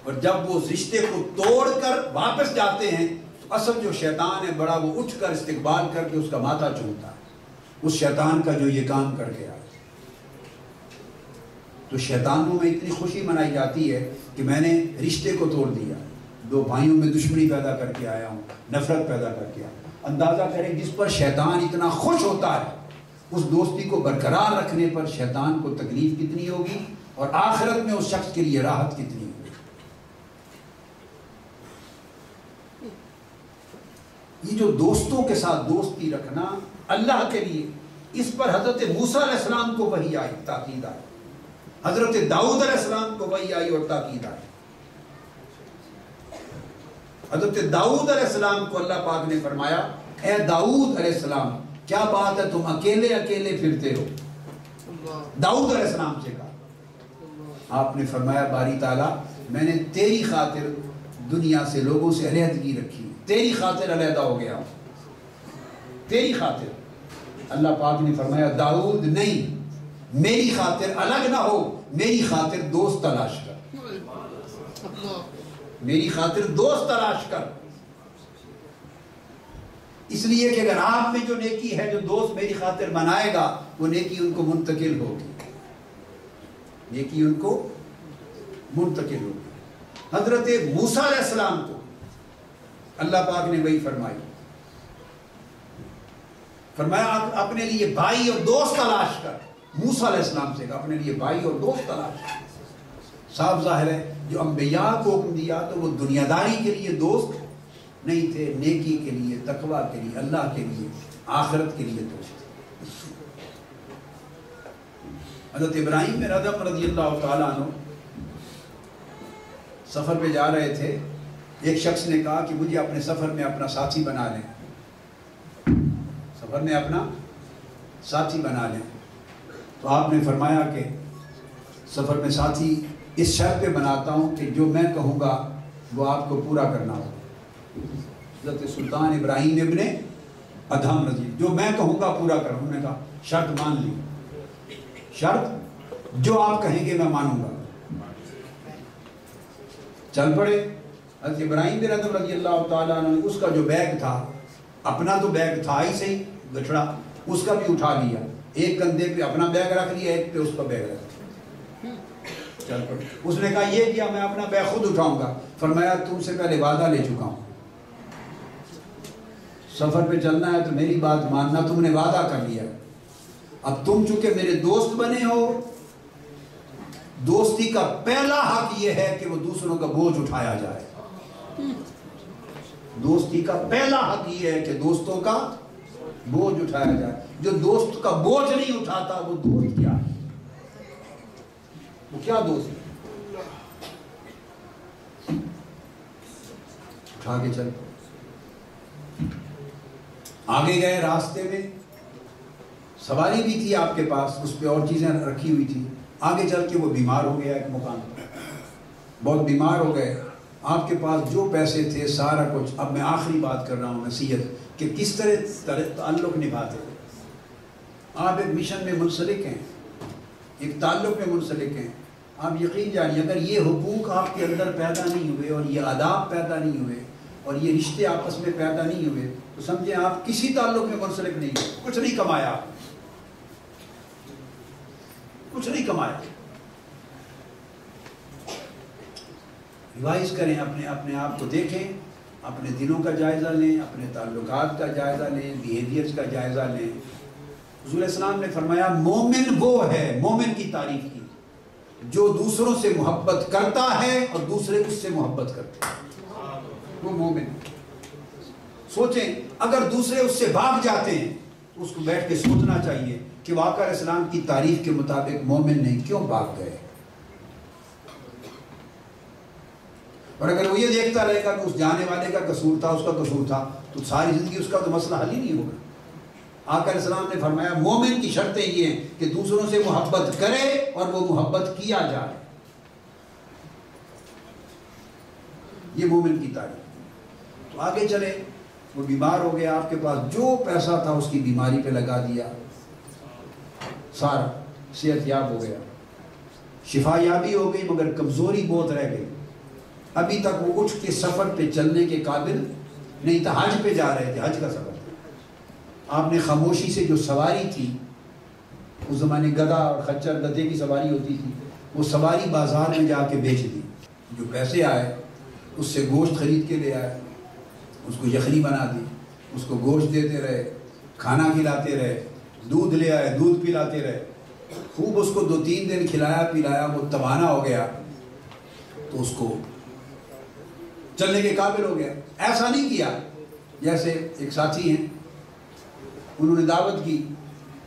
اور جب وہ رشتے کو توڑ کر واپس جاتے ہیں تو اصل جو شیطان ہے بڑا، وہ اٹھ کر استقبال کر کے اس کا ماتھا چومتا ہے، اس شیطان کا جو یہ کام کر کے آیا۔ تو شیطانوں میں اتنی خوشی منائی جاتی ہے کہ میں نے رشتے کو توڑ دیا، 2 بھائیوں میں دشمنی پیدا کر کے آیا ہوں، نفرت پیدا کر کے آیا۔ اندازہ کریں جس پر شیطان اتنا خوش ہوتا ہے، اس دوستی کو برقرار رکھنے پر شیطان کو تکلیف کتنی ہوگی اور آخرت میں اس شخص کے لیے راحت کتنی ہوگی۔ یہ جو دوستوں کے ساتھ دوستی رکھنا اللہ کے لیے، اس پر حضرت موسیٰ علیہ السلام کو وحی آئی، تاکید آئی، حضرت داؤد علیہ السلام کو وحی آئی اور تاکید آئی۔ حضرت داؤد علیہ السلام کو اللہ پاک نے فرمایا، اے داؤد علیہ السلام کیا بات ہے تم اکیلے اکیلے پھرتے ہو؟ داؤد علیہ السلام سے کہا، آپ نے فرمایا باری تعالیٰ میں نے تیری خاطر دنیا سے، لوگوں سے علیحدگی رکھی، تیری خاطر علیحدہ ہو گیا ہوں، تیری خاطر۔ اللہ پاک نے فرمایا داؤد نہیں، میری خاطر الگ نہ ہو، میری خاطر دوست تلاش کر، میری خاطر دوست تلاش کر۔ اس لیے کہ اگر آپ میں جو نیکی ہے، جو دوست میری خاطر بنائے گا، وہ نیکی ان کو منتقل ہوگی، نیکی ان کو منتقل ہوگی۔ حضرت موسیٰ علیہ السلام کو اللہ پاک نے وہی فرمایا اپنے لیے بھائی اور دوست تلاش کر۔ موسیٰ علیہ السلام سے کہا اپنے لیے بھائی اور دوست تلاش کر۔ صاف ظاہر ہے جو انبیاء کو حکم دیا تو وہ دنیا داری کے لیے دوست نہیں تھے، نیکی کے لیے، تقوی کے لیے، اللہ کے لیے، آخرت کے لیے دوست تھے۔ حضرت ابراہیم بن ادم رضی اللہ تعالیٰ عنہ سفر پہ جا رہے تھے، ایک شخص نے کہا کہ مجھے اپنے سفر میں اپنا ساتھی بنا لیں، سفر میں اپنا ساتھی بنا لیں۔ تو آپ نے فرمایا کہ سفر میں ساتھی اس شرط پہ بناتا ہوں کہ جو میں کہوں گا وہ آپ کو پورا کرنا ہوگا۔ حضرت سلطان ابراہیم ابن ادھم رضی، جو میں کہوں گا پورا کروں۔ انہوں نے کہا شرط مان لی، شرط جو آپ کہیں گے میں مانوں گا۔ چل پڑے۔ حضرت ابراہیم بن ادھم رضی اللہ تعالیٰ عنہ نے اس کا جو بیگ تھا، اپنا تو بیگ تھا ہی صحیح گٹھڑا، اس کا بھی اٹھا لیا، ایک کندھے پہ اپنا بیگ رکھ لیا، ایک پہ اس کا بیگ رکھ لیا، چل پڑے۔ اس نے کہا یہ کیا، میں اپنا بیگ خود اٹھاؤں گا۔ فرمایا تم سے پہلے وعدہ لے چکا ہوں، سفر پہ چلنا ہے تو میری بات ماننا، تم نے وعدہ کر لیا، اب تم چونکہ میرے دوست بنے ہو، دوستی کا پہلا حق یہ ہے کہ وہ دوسروں کا بوجھ اٹھایا جائے۔ دوستی کا پہلا حق یہ ہے کہ دوستوں کا بوجھ اٹھایا جائے۔ جو دوست کا بوجھ نہیں اٹھاتا وہ دوست کیا ہے، وہ کیا دوست ہے؟ اٹھا کے چل آگے گئے، راستے میں سواری بھی تھی آپ کے پاس، اس پہ اور چیزیں رکھی ہوئی تھی. آگے چل کے وہ بیمار ہو گیا ایک مقام پر، بہت بیمار ہو گئے. آپ کے پاس جو پیسے تھے سارا کچھ. اب میں آخری بات کر رہا ہوں، نصیحت کہ کس طرح تعلق نبھاتے ہیں. آپ ایک مشن میں منسلک ہیں، ایک تعلق میں منسلک ہیں. آپ یقین جانیے اگر یہ حقوق آپ کے اندر پیدا نہیں ہوئے اور یہ آداب پیدا نہیں ہوئے اور یہ رشتے آپس میں پیدا نہیں ہوئے تو سمجھیں آپ کسی تعلق میں منسلک نہیں ہوئے. کچھ نہیں کمایا آپ، کچھ نہیں کمایا. ریوائز کریں، اپنے آپ کو دیکھیں، اپنے دلوں کا جائزہ لیں، اپنے تعلقات کا جائزہ لیں، بیہیویئرز کا جائزہ لیں. حضور السلام نے فرمایا مومن وہ ہے، مومن کی تعریف کی، جو دوسروں سے محبت کرتا ہے اور دوسرے اس سے محبت کرتے ہیں، وہ مومن. سوچیں اگر دوسرے اس سے بھاگ جاتے ہیں تو اس کو بیٹھ کے سوچنا چاہیے کہ واقعہ اسلام کی تعریف کے مطابق مومن نہیں کیوں بھاگ گئے. اور اگر وہ یہ دیکھتا رہے گا کہ اس جانے والے کا قصور تھا، اس کا قصور تھا، تو ساری زندگی اس کا تو مسئلہ حل ہی نہیں ہوگا. آقا علیہ السلام نے فرمایا مومن کی شرطیں یہ ہیں کہ دوسروں سے محبت کرے اور وہ محبت کیا جائے. یہ مومن کی تعریف. تو آگے چلے، وہ بیمار ہو گیا، آپ کے پاس جو پیسہ تھا اس کی بیماری پہ لگا دیا، سارا صحت یاب ہو گیا، شفا یابی ہو گئی، مگر کمزوری بہت رہ گئی. ابھی تک وہ اٹھ کے سفر پہ چلنے کے قابل نہیں تھا. حج پہ جا رہے تھے، حج کا سفر. آپ نے خاموشی سے جو سواری تھی، اس زمانے گدھا اور خچر گدھے کی سواری ہوتی تھی، وہ سواری بازار میں جا کے بیچ دی. جو پیسے آئے اس سے گوشت خرید کے لے آئے، اس کو یخنی بنا دی، اس کو گوشت دیتے رہے، کھانا کھلاتے رہے، دودھ لے آئے، دودھ پلاتے رہے. خوب اس کو 2-3 دن کھلایا پلایا، وہ توانا ہو گیا تو اس کو چلنے کے قابل ہو گیا. ایسا نہیں کیا جیسے ایک ساتھی ہیں، انہوں نے دعوت کی،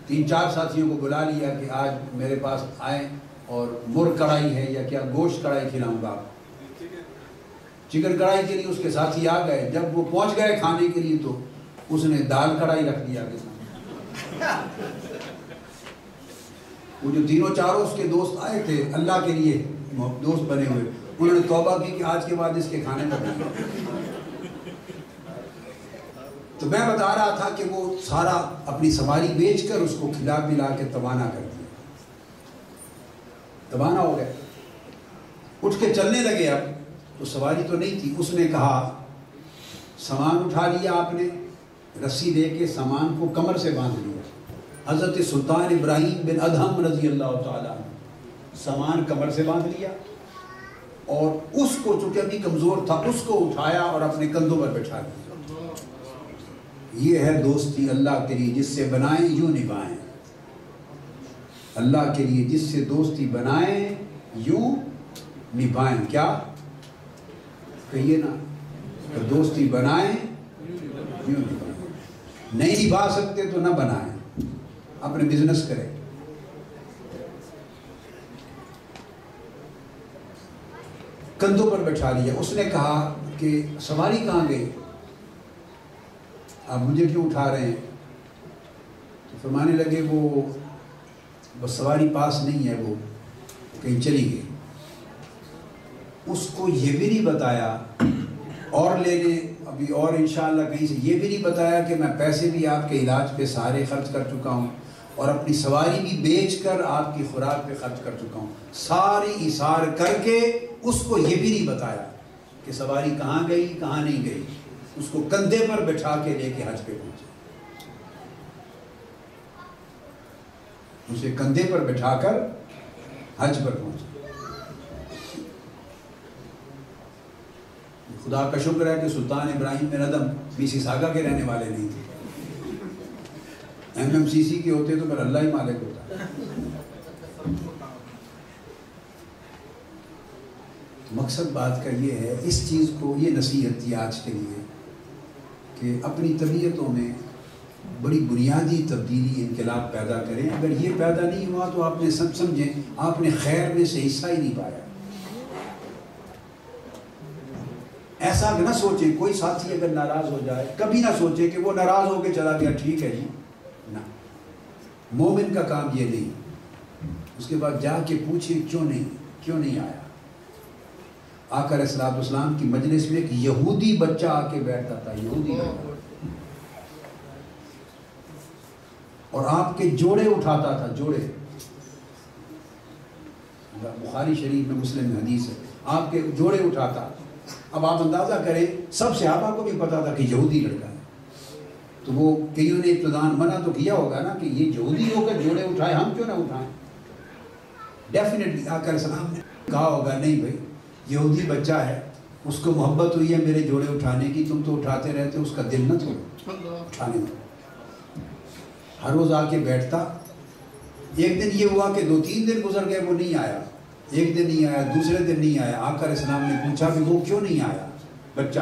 3-4 ساتھیوں کو بلا لیا کہ آج میرے پاس آئیں اور مرغ کڑھائی ہے یا کیا گوشت کڑھائی کھلاؤں گا. چکن کڑھائی کے لیے اس کے ساتھی آ گئے. جب وہ پہنچ گئے کھانے کے لیے تو اس نے دال کڑھائی رکھ دیا کے سامنے. وہ جو 3-4 اس کے دوست آئے تھے اللہ کے لیے دوست بنے ہوئے، انہوں نے توبہ کی کہ آج کے بعد اس کے کھانے پر نہیں. تو میں بتا رہا تھا کہ وہ سارا اپنی سواری بیچ کر اس کو کھلا پلا کے توانا کر دیا، توانا ہو گئے. اٹھ کے چلنے لگے، اب تو سواری تو نہیں تھی. اس نے کہا سامان اٹھا لیا آپ نے، رسی دے کے سامان کو کمر سے باندھ لیا. حضرت سلطان ابراہیم بن ادہم رضی اللہ تعالیٰ سامان کمر سے باندھ لیا اور اس کو چونکہ ابھی کمزور تھا اس کو اٹھایا اور اپنے کندھوں پر بٹھا دیا. یہ ہے دوستی اللہ کے لیے جس سے بنائیں یوں نبھائیں. اللہ کے لیے جس سے دوستی بنائیں یوں نبھائیں. کیا کہیے نا، دوستی بنائیں یوں نبھائیں. نہیں نبھا سکتے تو نہ بنائیں، اپنے بزنس کریں. کندھوں پر بٹھا لیا. اس نے کہا کہ سواری کہاں گئی، آپ مجھے کیوں اٹھا رہے ہیں؟ تو فرمانے لگے وہ بس سواری پاس نہیں ہے، وہ کہیں چلی گئی. اس کو یہ بھی نہیں بتایا اور لے لیں ابھی اور انشاءاللہ کہیں سے، یہ بھی نہیں بتایا کہ میں پیسے بھی آپ کے علاج پہ سارے خرچ کر چکا ہوں اور اپنی سواری بھی بیچ کر آپ کی خوراک پہ خرچ کر چکا ہوں. ساری ایثار کر کے اس کو یہ بھی نہیں بتایا کہ سواری کہاں گئی کہاں نہیں گئی. اس کو کندھے پر بٹھا کے لے کے حج پہ پہنچے. اسے کندھے پر بٹھا کر حج پر پہنچے. خدا کا شکر ہے کہ سلطان ابراہیم بن ادہم میسیساگا کے رہنے والے نہیں تھے. MMCC کے ہوتے تو پھر اللہ ہی مالک ہوتا. مقصد بات کا یہ ہے، اس چیز کو یہ نصیحت تھی آج کے لیے کہ اپنی طبیعتوں میں بڑی بنیادی تبدیلی انقلاب پیدا کریں. اگر یہ پیدا نہیں ہوا تو آپ نے سمجھیں آپ نے خیر میں سے حصہ ہی نہیں پایا. ایسا نہ سوچیں کوئی ساتھی اگر ناراض ہو جائے کبھی نہ سوچیں کہ وہ ناراض ہو کے چلا گیا ٹھیک ہے جی، نہ، مومن کا کام یہ نہیں۔ اس کے بعد جا کے پوچھیں کیوں نہیں آیا۔ آقا علیہ السلام کی مجلس میں ایک یہودی بچہ آ کے بیٹھتا تھا، یہودی بچہ، اور آپ کے جوڑے اٹھاتا تھا، جوڑے، بخاری شریف میں، مسلم میں حدیث ہے، آپ کے جوڑے اٹھاتا۔ اب آپ اندازہ کریں سب صحابہ کو بھی پتا تھا کہ یہودی لڑکا ہے، تو وہ کئیوں نے ابتداءً منع تو کیا ہوگا نا کہ یہ یہودی ہو کر جوڑے اٹھائے، ہم کیوں نہ اٹھائیں؟ ڈیفینیٹلی آقا علیہ السلام نے کہا ہوگا نہیں بھائی یہودی بچہ ہے، اس کو محبت ہوئی ہے میرے جوڑے اٹھانے کی، تم تو اٹھاتے رہتے، اس کا دل نہ توڑو، اٹھانے دو۔ ہر روز آ کے بیٹھتا۔ ایک دن یہ ہوا کہ 2-3 دن گزر گئے، وہ نہیں آیا، ایک دن نہیں آیا، دوسرے دن نہیں آیا۔ آقا علیہ السلام نے پوچھا کہ وہ کیوں نہیں آیا بچہ؟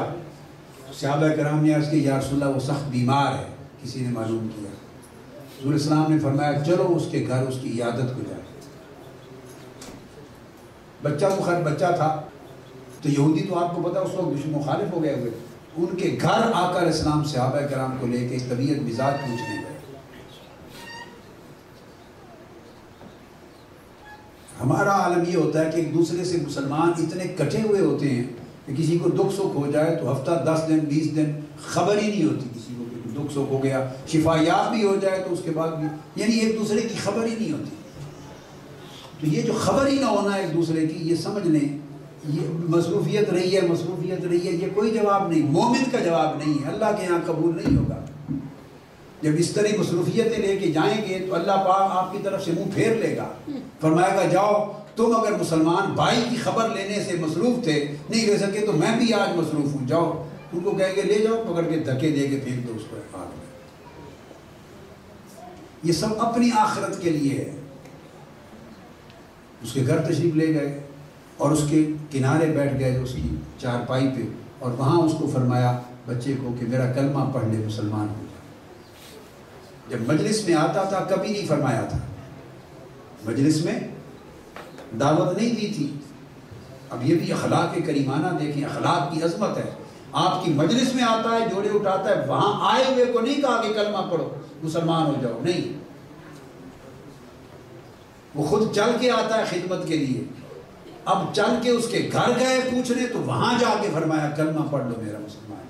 صحابہ کرام نے عرض کی یا رسول اللہ وہ سخت بیمار ہے، کسی نے معلوم کیا۔ رسول اسلام نے فرمایا چلو اس کے گھر اس کی عیادت کو جائے۔ بچہ تو خیر بچہ تھا، تو یہودی تو آپ کو پتا اس وقت دشمن مخالف ہو گئے ہوئے، ان کے گھر آقا علیہ السلام صحابہ کرام کو لے کے طبیعت مزاج پوچھنے گئے۔ ہمارا عالم یہ ہوتا ہے کہ ایک دوسرے سے مسلمان اتنے کٹے ہوئے ہوتے ہیں کہ کسی کو دکھ سکھ ہو جائے تو ہفتہ 10 دن 20 دن خبر ہی نہیں ہوتی کسی کو کہ دکھ سکھ ہو گیا، شفایاب بھی ہو جائے تو اس کے بعد بھی یعنی ایک دوسرے کی خبر ہی نہیں ہوتی۔ تو یہ جو خبر ہی نہ ہونا ایک دوسرے کی، یہ سمجھ لیں یہ مصروفیت رہی ہے، یہ کوئی جواب نہیں، مومن کا جواب نہیں ہے، اللہ کے یہاں قبول نہیں ہوگا۔ جب اس طرح مصروفیتیں لے کے جائیں گے تو اللہ پاک آپ کی طرف سے منہ پھیر لے گا، فرمائے گا جاؤ تم اگر مسلمان بھائی کی خبر لینے سے مصروف تھے نہیں لے سکے تو میں بھی آج مصروف ہوں، جاؤ۔ ان کو کہیں گے لے جاؤ، پکڑ کے دھکے دے کے پھینک دو اس کو آگ میں۔ یہ سب اپنی آخرت کے لیے ہے۔ اس کے گھر تشریف لے گئے اور اس کے کنارے بیٹھ گئے اس کی چارپائی پہ، اور وہاں اس کو فرمایا بچے کو کہ میرا کلمہ پڑھ لے، مسلمان ہو جائے۔ جب مجلس میں آتا تھا کبھی نہیں فرمایا تھا، مجلس میں دعوت نہیں دی تھی۔ اب یہ بھی اخلاق کریمانہ دیکھیں، اخلاق کی عظمت ہے۔ آپ کی مجلس میں آتا ہے، جوڑے اٹھاتا ہے، وہاں آئے ہوئے کو نہیں کہا کہ کلمہ پڑھو مسلمان ہو جاؤ، نہیں، وہ خود چل کے آتا ہے خدمت کے لیے۔ اب چل کے اس کے گھر گئے پوچھنے تو وہاں جا کے فرمایا کلمہ پڑھ لو میرا مسلمان۔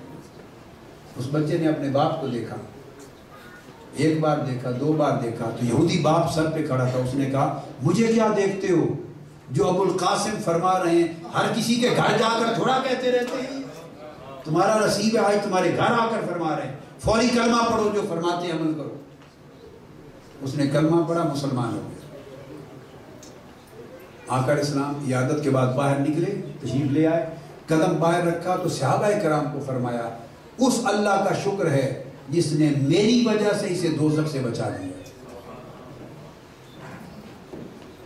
اس بچے نے اپنے باپ کو دیکھا، ایک بار دیکھا، 2 بار دیکھا، تو یہودی باپ سر پہ کھڑا تھا، اس نے کہا مجھے کیا دیکھتے ہو؟ جو ابو القاسم فرما رہے ہیں ہر کسی کے گھر جا کر تھوڑا کہتے رہتے ہیں، تمہارا نصیب ہے آج تمہارے گھر آ کر فرما رہے ہیں، فوری کلمہ پڑھو، جو فرماتے عمل کرو۔ اس نے کلمہ پڑھا، مسلمان ہو گیا۔ آقا علیہ السلام عیادت کے بعد باہر نکلے، تشریف لے آئے، قدم باہر رکھا تو صحابہ کرام کو فرمایا اس اللہ کا شکر ہے جس نے میری وجہ سے اسے دوزخ سے بچا دیا۔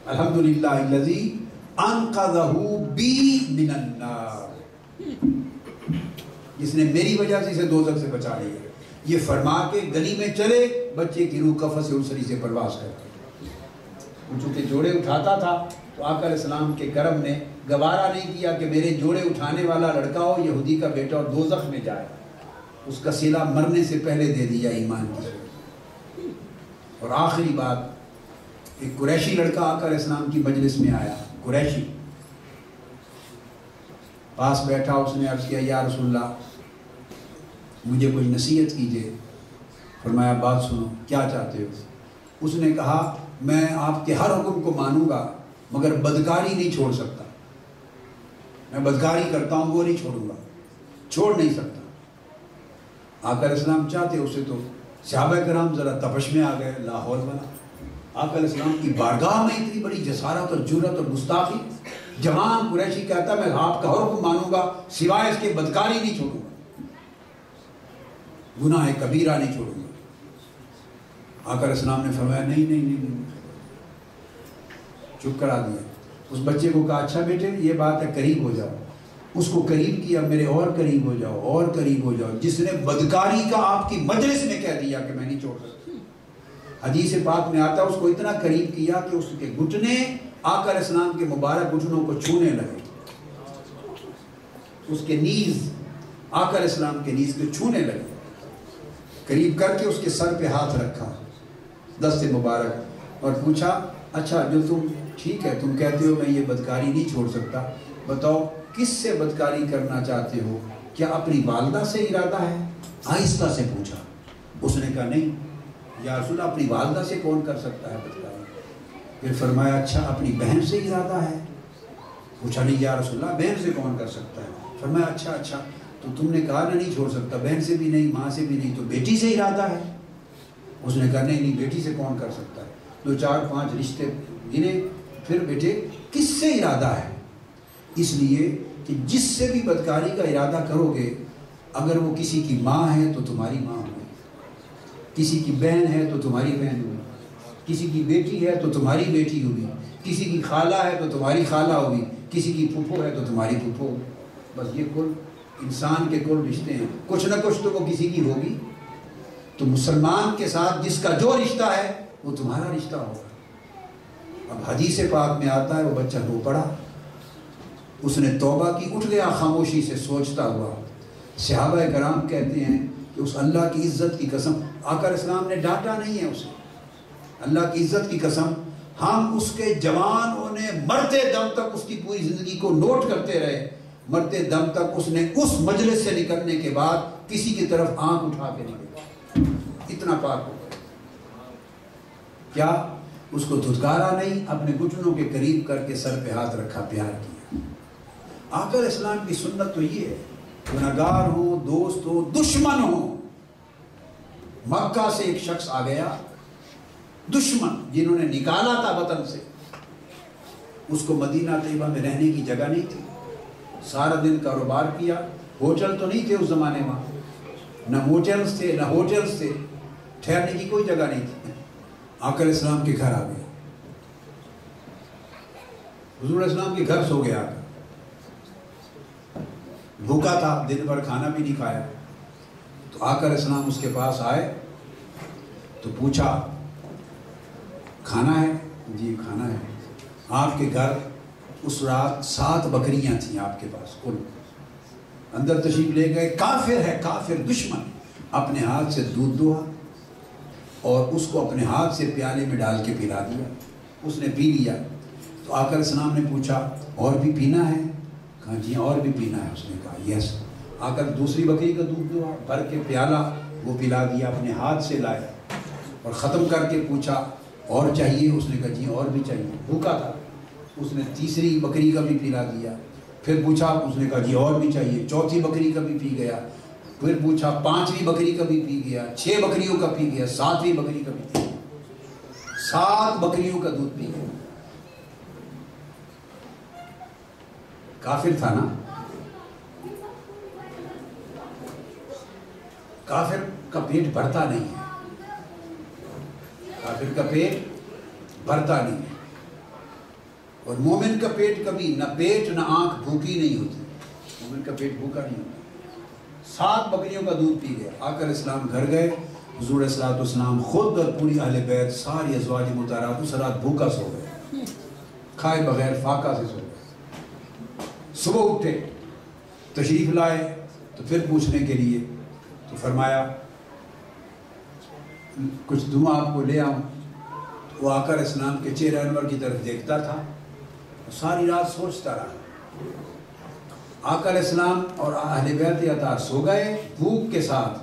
الحمدللہ الذی انقذہ بی من النار، جس نے میری وجہ سے اسے دوزخ سے بچا لیا۔ یہ فرما کے گلی میں چلے، بچے کی روح قفس السری سے پرواز کرتے، چونکہ جوڑے اٹھاتا تھا تو آقا علیہ السلام کے کرم نے گوارا نہیں کیا کہ میرے جوڑے اٹھانے والا لڑکا ہو یہودی کا بیٹا اور دوزخ میں جائے، اس کا صلہ مرنے سے پہلے دے دیا ایمان کی۔ اور آخری بات، ایک قریشی لڑکا آقا علیہ السلام کی مجلس میں آیا، قریشی پاس بیٹھا، اس نے عرض کیا یا رسول اللہ مجھے کوئی نصیحت کیجئے۔ فرمایا بات سنو، کیا چاہتے ہو؟ اس نے کہا میں آپ کے ہر حکم کو مانوں گا مگر بدکاری نہیں چھوڑ سکتا، میں بدکاری کرتا ہوں وہ نہیں چھوڑوں گا، چھوڑ نہیں سکتا۔ آقا علیہ السلام چاہتے اسے تو صحابہ کرام ذرا تپش میں آ گئے، لاہور بنا۔ آقا علیہ السلام کی بارگاہ میں اتنی بڑی جسارت اور جرأت اور گستاخی، جوان قریشی کہتا میں آپ کا ہر حکم مانوں گا سوائے اس کے بدکاری نہیں چھوڑوں گا، گناہ کبیرہ نہیں چھوڑوں گا۔ آقا علیہ السلام نے فرمایا نہیں، چپ کرا دیا۔ اس بچے کو کہا اچھا بیٹے یہ بات ہے، قریب ہو جاؤ۔ اس کو قریب کیا، میرے اور قریب ہو جاؤ، اور قریب ہو جاؤ۔ جس نے بدکاری کا آپ کی مجلس میں کہہ دیا کہ میں نہیں چھوڑ سکتا، حدیث پاک میں آتا ہے اس کو اتنا قریب کیا کہ اس کے گھٹنے آقا علیہ السلام کے مبارک گھٹنوں کو چھونے لگے، اس کے نیز آقا علیہ السلام کے نیز کو چھونے لگے، قریب کر کے اس کے سر پہ ہاتھ رکھا، دست مبارک، اور پوچھا اچھا جو تم ٹھیک ہے تم کہتے ہو میں یہ بدکاری نہیں چھوڑ سکتا، بتاؤ کس سے بدکاری کرنا چاہتے ہو؟ کیا اپنی والدہ سے ارادہ ہے؟ آہستہ سے پوچھا۔ اس نے کہا نہیں یا رسول اللہ، اپنی والدہ سے کون کر سکتا ہے بدکاری؟ پھر فرمایا اچھا اپنی بہن سے ارادہ ہے؟ پوچھا نہیں یا رسول اللہ، بہن سے کون کر سکتا ہے؟ فرمایا اچھا تو تم نے کہا نا نہیں چھوڑ سکتا، بہن سے بھی نہیں، ماں سے بھی نہیں، تو بیٹی سے ارادہ ہے؟ اس نے کہا نہیں بیٹی سے کون کر سکتا ہے۔ 2 4 5 رشتے گنے، پھر بیٹے کس سے ارادہ ہے؟ اس لیے کہ جس سے بھی بدکاری کا ارادہ کرو گے، اگر وہ کسی کی ماں ہے تو تمہاری ماں ہوئی، کسی کی بہن ہے تو تمہاری بہن ہوئی، کسی کی بیٹی ہے تو تمہاری بیٹی ہوئی، کسی کی خالہ ہے تو تمہاری خالہ ہوئی، کسی کی پھوپھو ہے تو تمہاری پھوپھو ہوئی۔ بس یہ کل انسان کے کل رشتے ہیں، کچھ نہ کچھ تو وہ کسی کی ہوگی۔ تو مسلمان کے ساتھ جس کا جو رشتہ ہے وہ تمہارا رشتہ ہوگا۔ اب حدیث پاک میں آتا ہے وہ بچہ رو پڑا، اس نے توبہ کی، اٹھ گیا خاموشی سے سوچتا ہوا۔ صحابہ کرام کہتے ہیں کہ اس اللہ کی عزت کی قسم، آقا علیہ السلام نے ڈانٹا نہیں ہے اسے، اللہ کی عزت کی قسم ہم اس کے جوان ہونے مرتے دم تک اس کی پوری زندگی کو نوٹ کرتے رہے، مرتے دم تک اس نے اس مجلس سے نکلنے کے بعد کسی کی طرف آنکھ اٹھا کے نہیں دیکھا، اتنا پاک ہو گیا۔ کیا اس کو دھتکارا نہیں، اپنے گھٹنوں کے قریب کر کے سر پہ ہاتھ رکھا، پیار کیا۔ آقا علیہ السلام کی سنت تو یہ ہے، گنہگار ہو، دوست ہو، دشمن ہو۔ مکہ سے ایک شخص آ گیا، دشمن جنہوں نے نکالا تھا وطن سے، اس کو مدینہ طیبہ میں رہنے کی جگہ نہیں تھی، سارا دن کاروبار کیا، ہوٹل تو نہیں تھے اس زمانے میں، نہ موٹلز تھے نہ ہوٹلز تھے، ٹھہرنے کی کوئی جگہ نہیں تھی۔ آقا علیہ السلام کے گھر آ گیا، حضور علیہ السلام کے گھر سو گیا، بھوکا تھا، دن بھر کھانا بھی نہیں کھایا۔ تو آقا علیہ السلام اس کے پاس آئے تو پوچھا کھانا ہے؟ جی کھانا ہے۔ آپ کے گھر اس رات 7 بکریاں تھیں آپ کے پاس کل، اندر تشریف لے گئے، کافر ہے، کافر دشمن، اپنے ہاتھ سے دودھ دھوا اور اس کو اپنے ہاتھ سے پیالے میں ڈال کے پلا دیا، اس نے پی لیا۔ تو آقا علیہ السلام نے پوچھا اور بھی پینا ہے؟ کہا جی اور بھی پینا ہے۔ اس نے کہا یس۔ آ کر دوسری بکری کا دودھ دھوا، بھر کے پیالہ وہ پلا دیا، اپنے ہاتھ سے لائے اور ختم کر کے پوچھا اور چاہیے؟ اس نے کہا جی اور بھی چاہیے، بھوکا تھا۔ اس نے تیسری بکری کا بھی پلا دیا، پھر پوچھا، اس نے کہا جی اور بھی چاہیے، چوتھی بکری کا بھی پی گیا، پھر پوچھا 5ویں بکری کا بھی پی گیا، 6 بکریوں کا پی گیا، 7ویں بکری کا بھی پی گیا، 7 بکریوں کا دودھ پی گیا۔ کافر تھا نا، کافر کا پیٹ بھرتا نہیں ہے، کافر کا پیٹ بھرتا نہیں ہے، اور مومن کا پیٹ کبھی نہ پیٹ نہ آنکھ بھوکی نہیں ہوتی، مومن کا پیٹ بھوکا نہیں ہوتا۔ 7 بکریوں کا دودھ پی گیا۔ آقا علیہ السلام گھر گئے، حضور علیہ السلام خود اور پوری اہل بیت ساری ازواج مطہرات اس رات بھوکا سو گئے، کھائے بغیر فاقہ سے سو گئے۔ صبح اٹھے، تشریف لائے تو پھر پوچھنے کے لیے، تو فرمایا کچھ دعا آپ کو لے آؤں؟ وہ آقا علیہ السلام کے چہرہ انور کی طرف دیکھتا تھا، ساری رات سوچتا رہا۔ آقا علیہ السلام اور اہل بیت اطہار سو گئے بھوک کے ساتھ،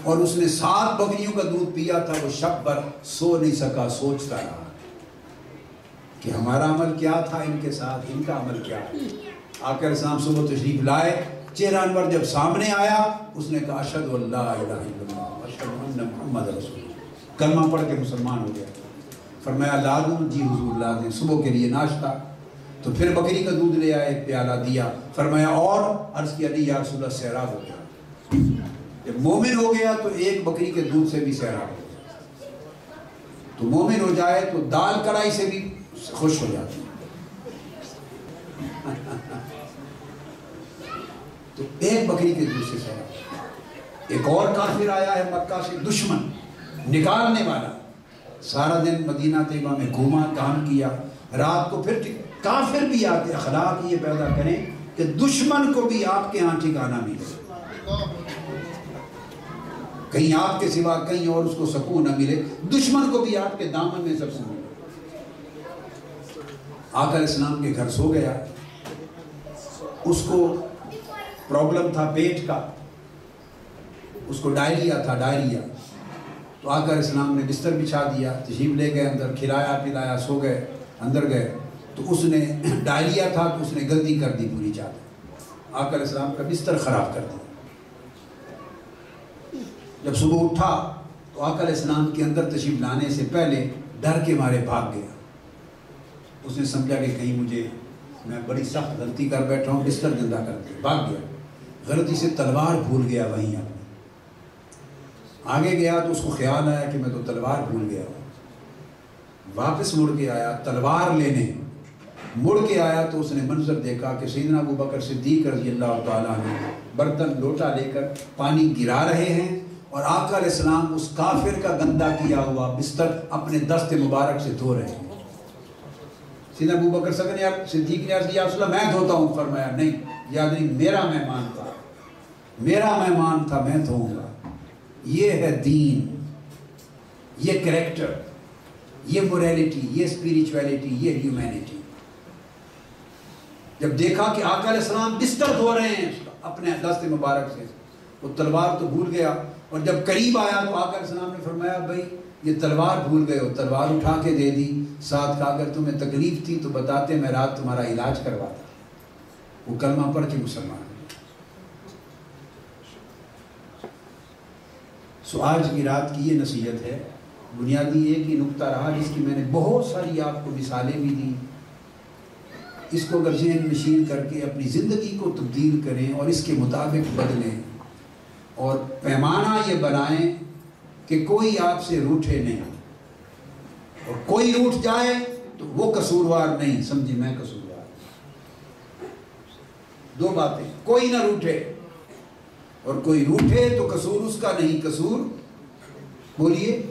اور اس نے 7 بکریوں کا دودھ پیا تھا، وہ شب بھر سو نہیں سکا، سوچتا رہا کہ ہمارا عمل کیا تھا ان کے ساتھ، ان کا عمل کیا ہے۔ آقا علیہ السلام صبح تشریف لائے، چہرہ انور جب سامنے آیا، اس نے کہا اشہد ان لا الہ الا اللہ اشہد ان محمد رسول اللہ، کلمہ پڑھ کے مسلمان ہو گیا۔ فرمایا لا دوں؟ جی حضور لا دیں، صبح کے لیے ناشتہ۔ تو پھر بکری کا دودھ لے آئے، پیالہ دیا، فرمایا اور؟ عرض کیا نہیں یا رسول اللہ سیراب ہو گیا۔ جب مومن ہو گیا تو ایک بکری کے دودھ سے بھی سیراب ہو گیا، تو مومن ہو جائے تو دال کڑھائی سے بھی خوش ہو جاتی ہے۔ تو ایک بکری کے دودھ سے سیراب۔ ایک اور کافر آیا ہے مکہ سے، دشمن، نکالنے والا، سارا دن مدینہ طیبہ میں گھوما، کام کیا، رات کو پھر کافر بھی آتے، اخلاق یہ پیدا کریں کہ دشمن کو بھی آپ کے ہاں ٹھکانہ ملے۔ کہیں آپ کے سوا کہیں اور اس کو سکون نہ ملے، دشمن کو بھی آپ کے دامن میں سکون ملے۔ آقا علیہ السلام کے گھر سو گیا، اس کو پرابلم تھا پیٹ کا، اس کو ڈائریا تھا، ڈائریا۔ تو آقا علیہ السلام نے بستر بچھا دیا، تشریف لے گئے اندر، کھلایا پلایا، سو گئے، اندر گئے تو اس نے ڈائریا تھا تو اس نے غلطی کر دی پوری چادر، آقا علیہ السلام کا بستر خراب کر دیا۔ جب صبح اٹھا تو آقا علیہ السلام کے اندر تشریف لانے سے پہلے ڈر کے مارے بھاگ گیا۔ اس نے سمجھا کہ کہیں میں بڑی سخت غلطی کر بیٹھا ہوں، بستر گندا کر کے بھاگ گیا۔ غلطی سے تلوار بھول گیا وہیں اپنی۔ آگے گیا تو اس کو خیال آیا کہ میں تو تلوار بھول گیا ہوں۔ واپس مڑ کے آیا تلوار لینے، مڑ کے آیا تو اس نے منظر دیکھا کہ سیدنا ابو بکر صدیق رضی اللہ تعالیٰ عنہ برتن لوٹا لے کر پانی گرا رہے ہیں، اور آقا علیہ السلام اس کافر کا گندا کیا ہوا بستر اپنے دست مبارک سے دھو رہے ہیں۔ سیدنا ابو بکر صدیق نے عرض کیا رسول اللہ میں دھوتا ہوں، فرمایا نہیں، یہ آدمی میرا مہمان تھا، میرا مہمان تھا، میں دھوؤں گا۔ یہ ہے دین، یہ کریکٹر، یہ موریلٹی، یہ اسپیریچویلٹی، یہ ہیومینٹی۔ جب دیکھا کہ آقا علیہ السلام بستر دھو رہے ہیں اپنے دست مبارک سے، وہ تلوار تو بھول گیا، اور جب قریب آیا تو آقا علیہ السلام نے فرمایا بھائی یہ تلوار بھول گئے ہو، تلوار اٹھا کے دے دی، ساتھ کہا اگر تمہیں تکلیف تھی تو بتاتے میں رات تمہارا علاج کرواتا۔ وہ کلمہ پڑھ کے مسلمان۔ سو آج کی رات کی یہ نصیحت ہے، بنیادی ایک ہی نقطہ رہا جس کی میں نے بہت ساری آپ کو مثالیں بھی دی۔ اس کو اگر ذہن نشین کر کے اپنی زندگی کو تبدیل کریں اور اس کے مطابق بدلیں، اور پیمانہ یہ بنائیں کہ کوئی آپ سے روٹھے نہیں، اور کوئی روٹھ جائے تو وہ قصوروار نہیں سمجھے میں قصوروار۔ دو باتیں، کوئی نہ روٹھے اور کوئی روٹھے تو قصور اس کا نہیں، قصور بولیے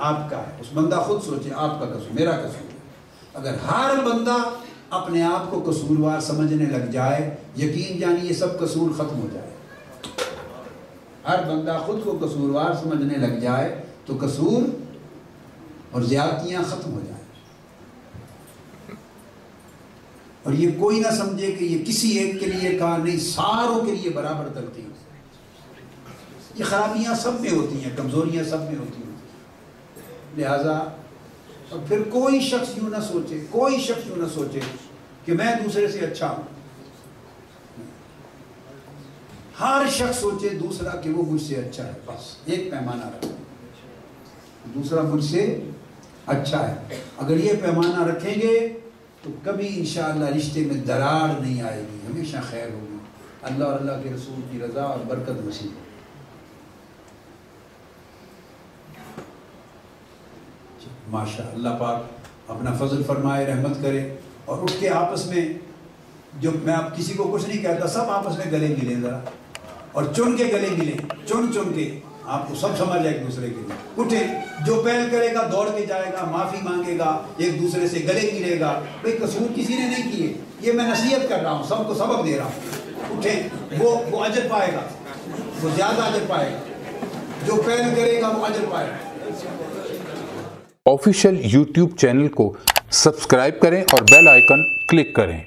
آپ کا ہے۔ اس بندہ خود سوچے آپ کا قصور، میرا قصور ہے۔ اگر ہر بندہ اپنے آپ کو قصوروار سمجھنے لگ جائے، یقین جانی یہ سب قصور ختم ہو جائے۔ ہر بندہ خود کو قصوروار سمجھنے لگ جائے تو قصور اور زیادتیاں ختم ہو جائیں، اور یہ کوئی نہ سمجھے کہ یہ کسی ایک کے لیے کہا، نہیں ساروں کے لیے برابر تلقین۔ یہ خرابیاں سب میں ہوتی ہیں، کمزوریاں سب میں ہوتی ہیں، لہذا اور پھر کوئی شخص یوں نہ سوچے، کوئی شخص یوں نہ سوچے کہ میں دوسرے سے اچھا ہوں۔ ہر شخص سوچے دوسرا کہ وہ مجھ سے اچھا ہے، بس ایک پیمانہ رکھے، دوسرا مجھ سے اچھا ہے۔ اگر یہ پیمانہ رکھیں گے تو کبھی انشاءاللہ رشتے میں دراڑ نہیں آئے گی، ہمیشہ خیر ہوگی۔ اللہ اور اللہ کے رسول کی رضا اور برکت نصیب ہو۔ ماشاء اللہ پاک اپنا فضل فرمائے، رحمت کرے، اور اٹھ کے آپس میں، جو میں اب کسی کو کچھ نہیں کہتا، سب آپس میں گلے ملیں ذرا، اور چن کے گلے ملیں، چن کے آپ کو سب سمجھ ایک دوسرے کے لیے اٹھیں۔ جو پہل کرے گا دوڑ کے جائے گا، معافی مانگے گا، ایک دوسرے سے گلے ملے گا۔ بھئی قصور کسی نے نہیں کیے، یہ میں نصیحت کر رہا ہوں، سب کو سبق دے رہا ہوں۔ اٹھیں، وہ اجر پائے گا، وہ زیادہ اجر پائے گا، جو پہل کرے گا وہ اجر پائے گا۔ آفیشیل یوٹیوب چینل کو سبسکرائب کریں اور بیل آئیکن کلک کریں۔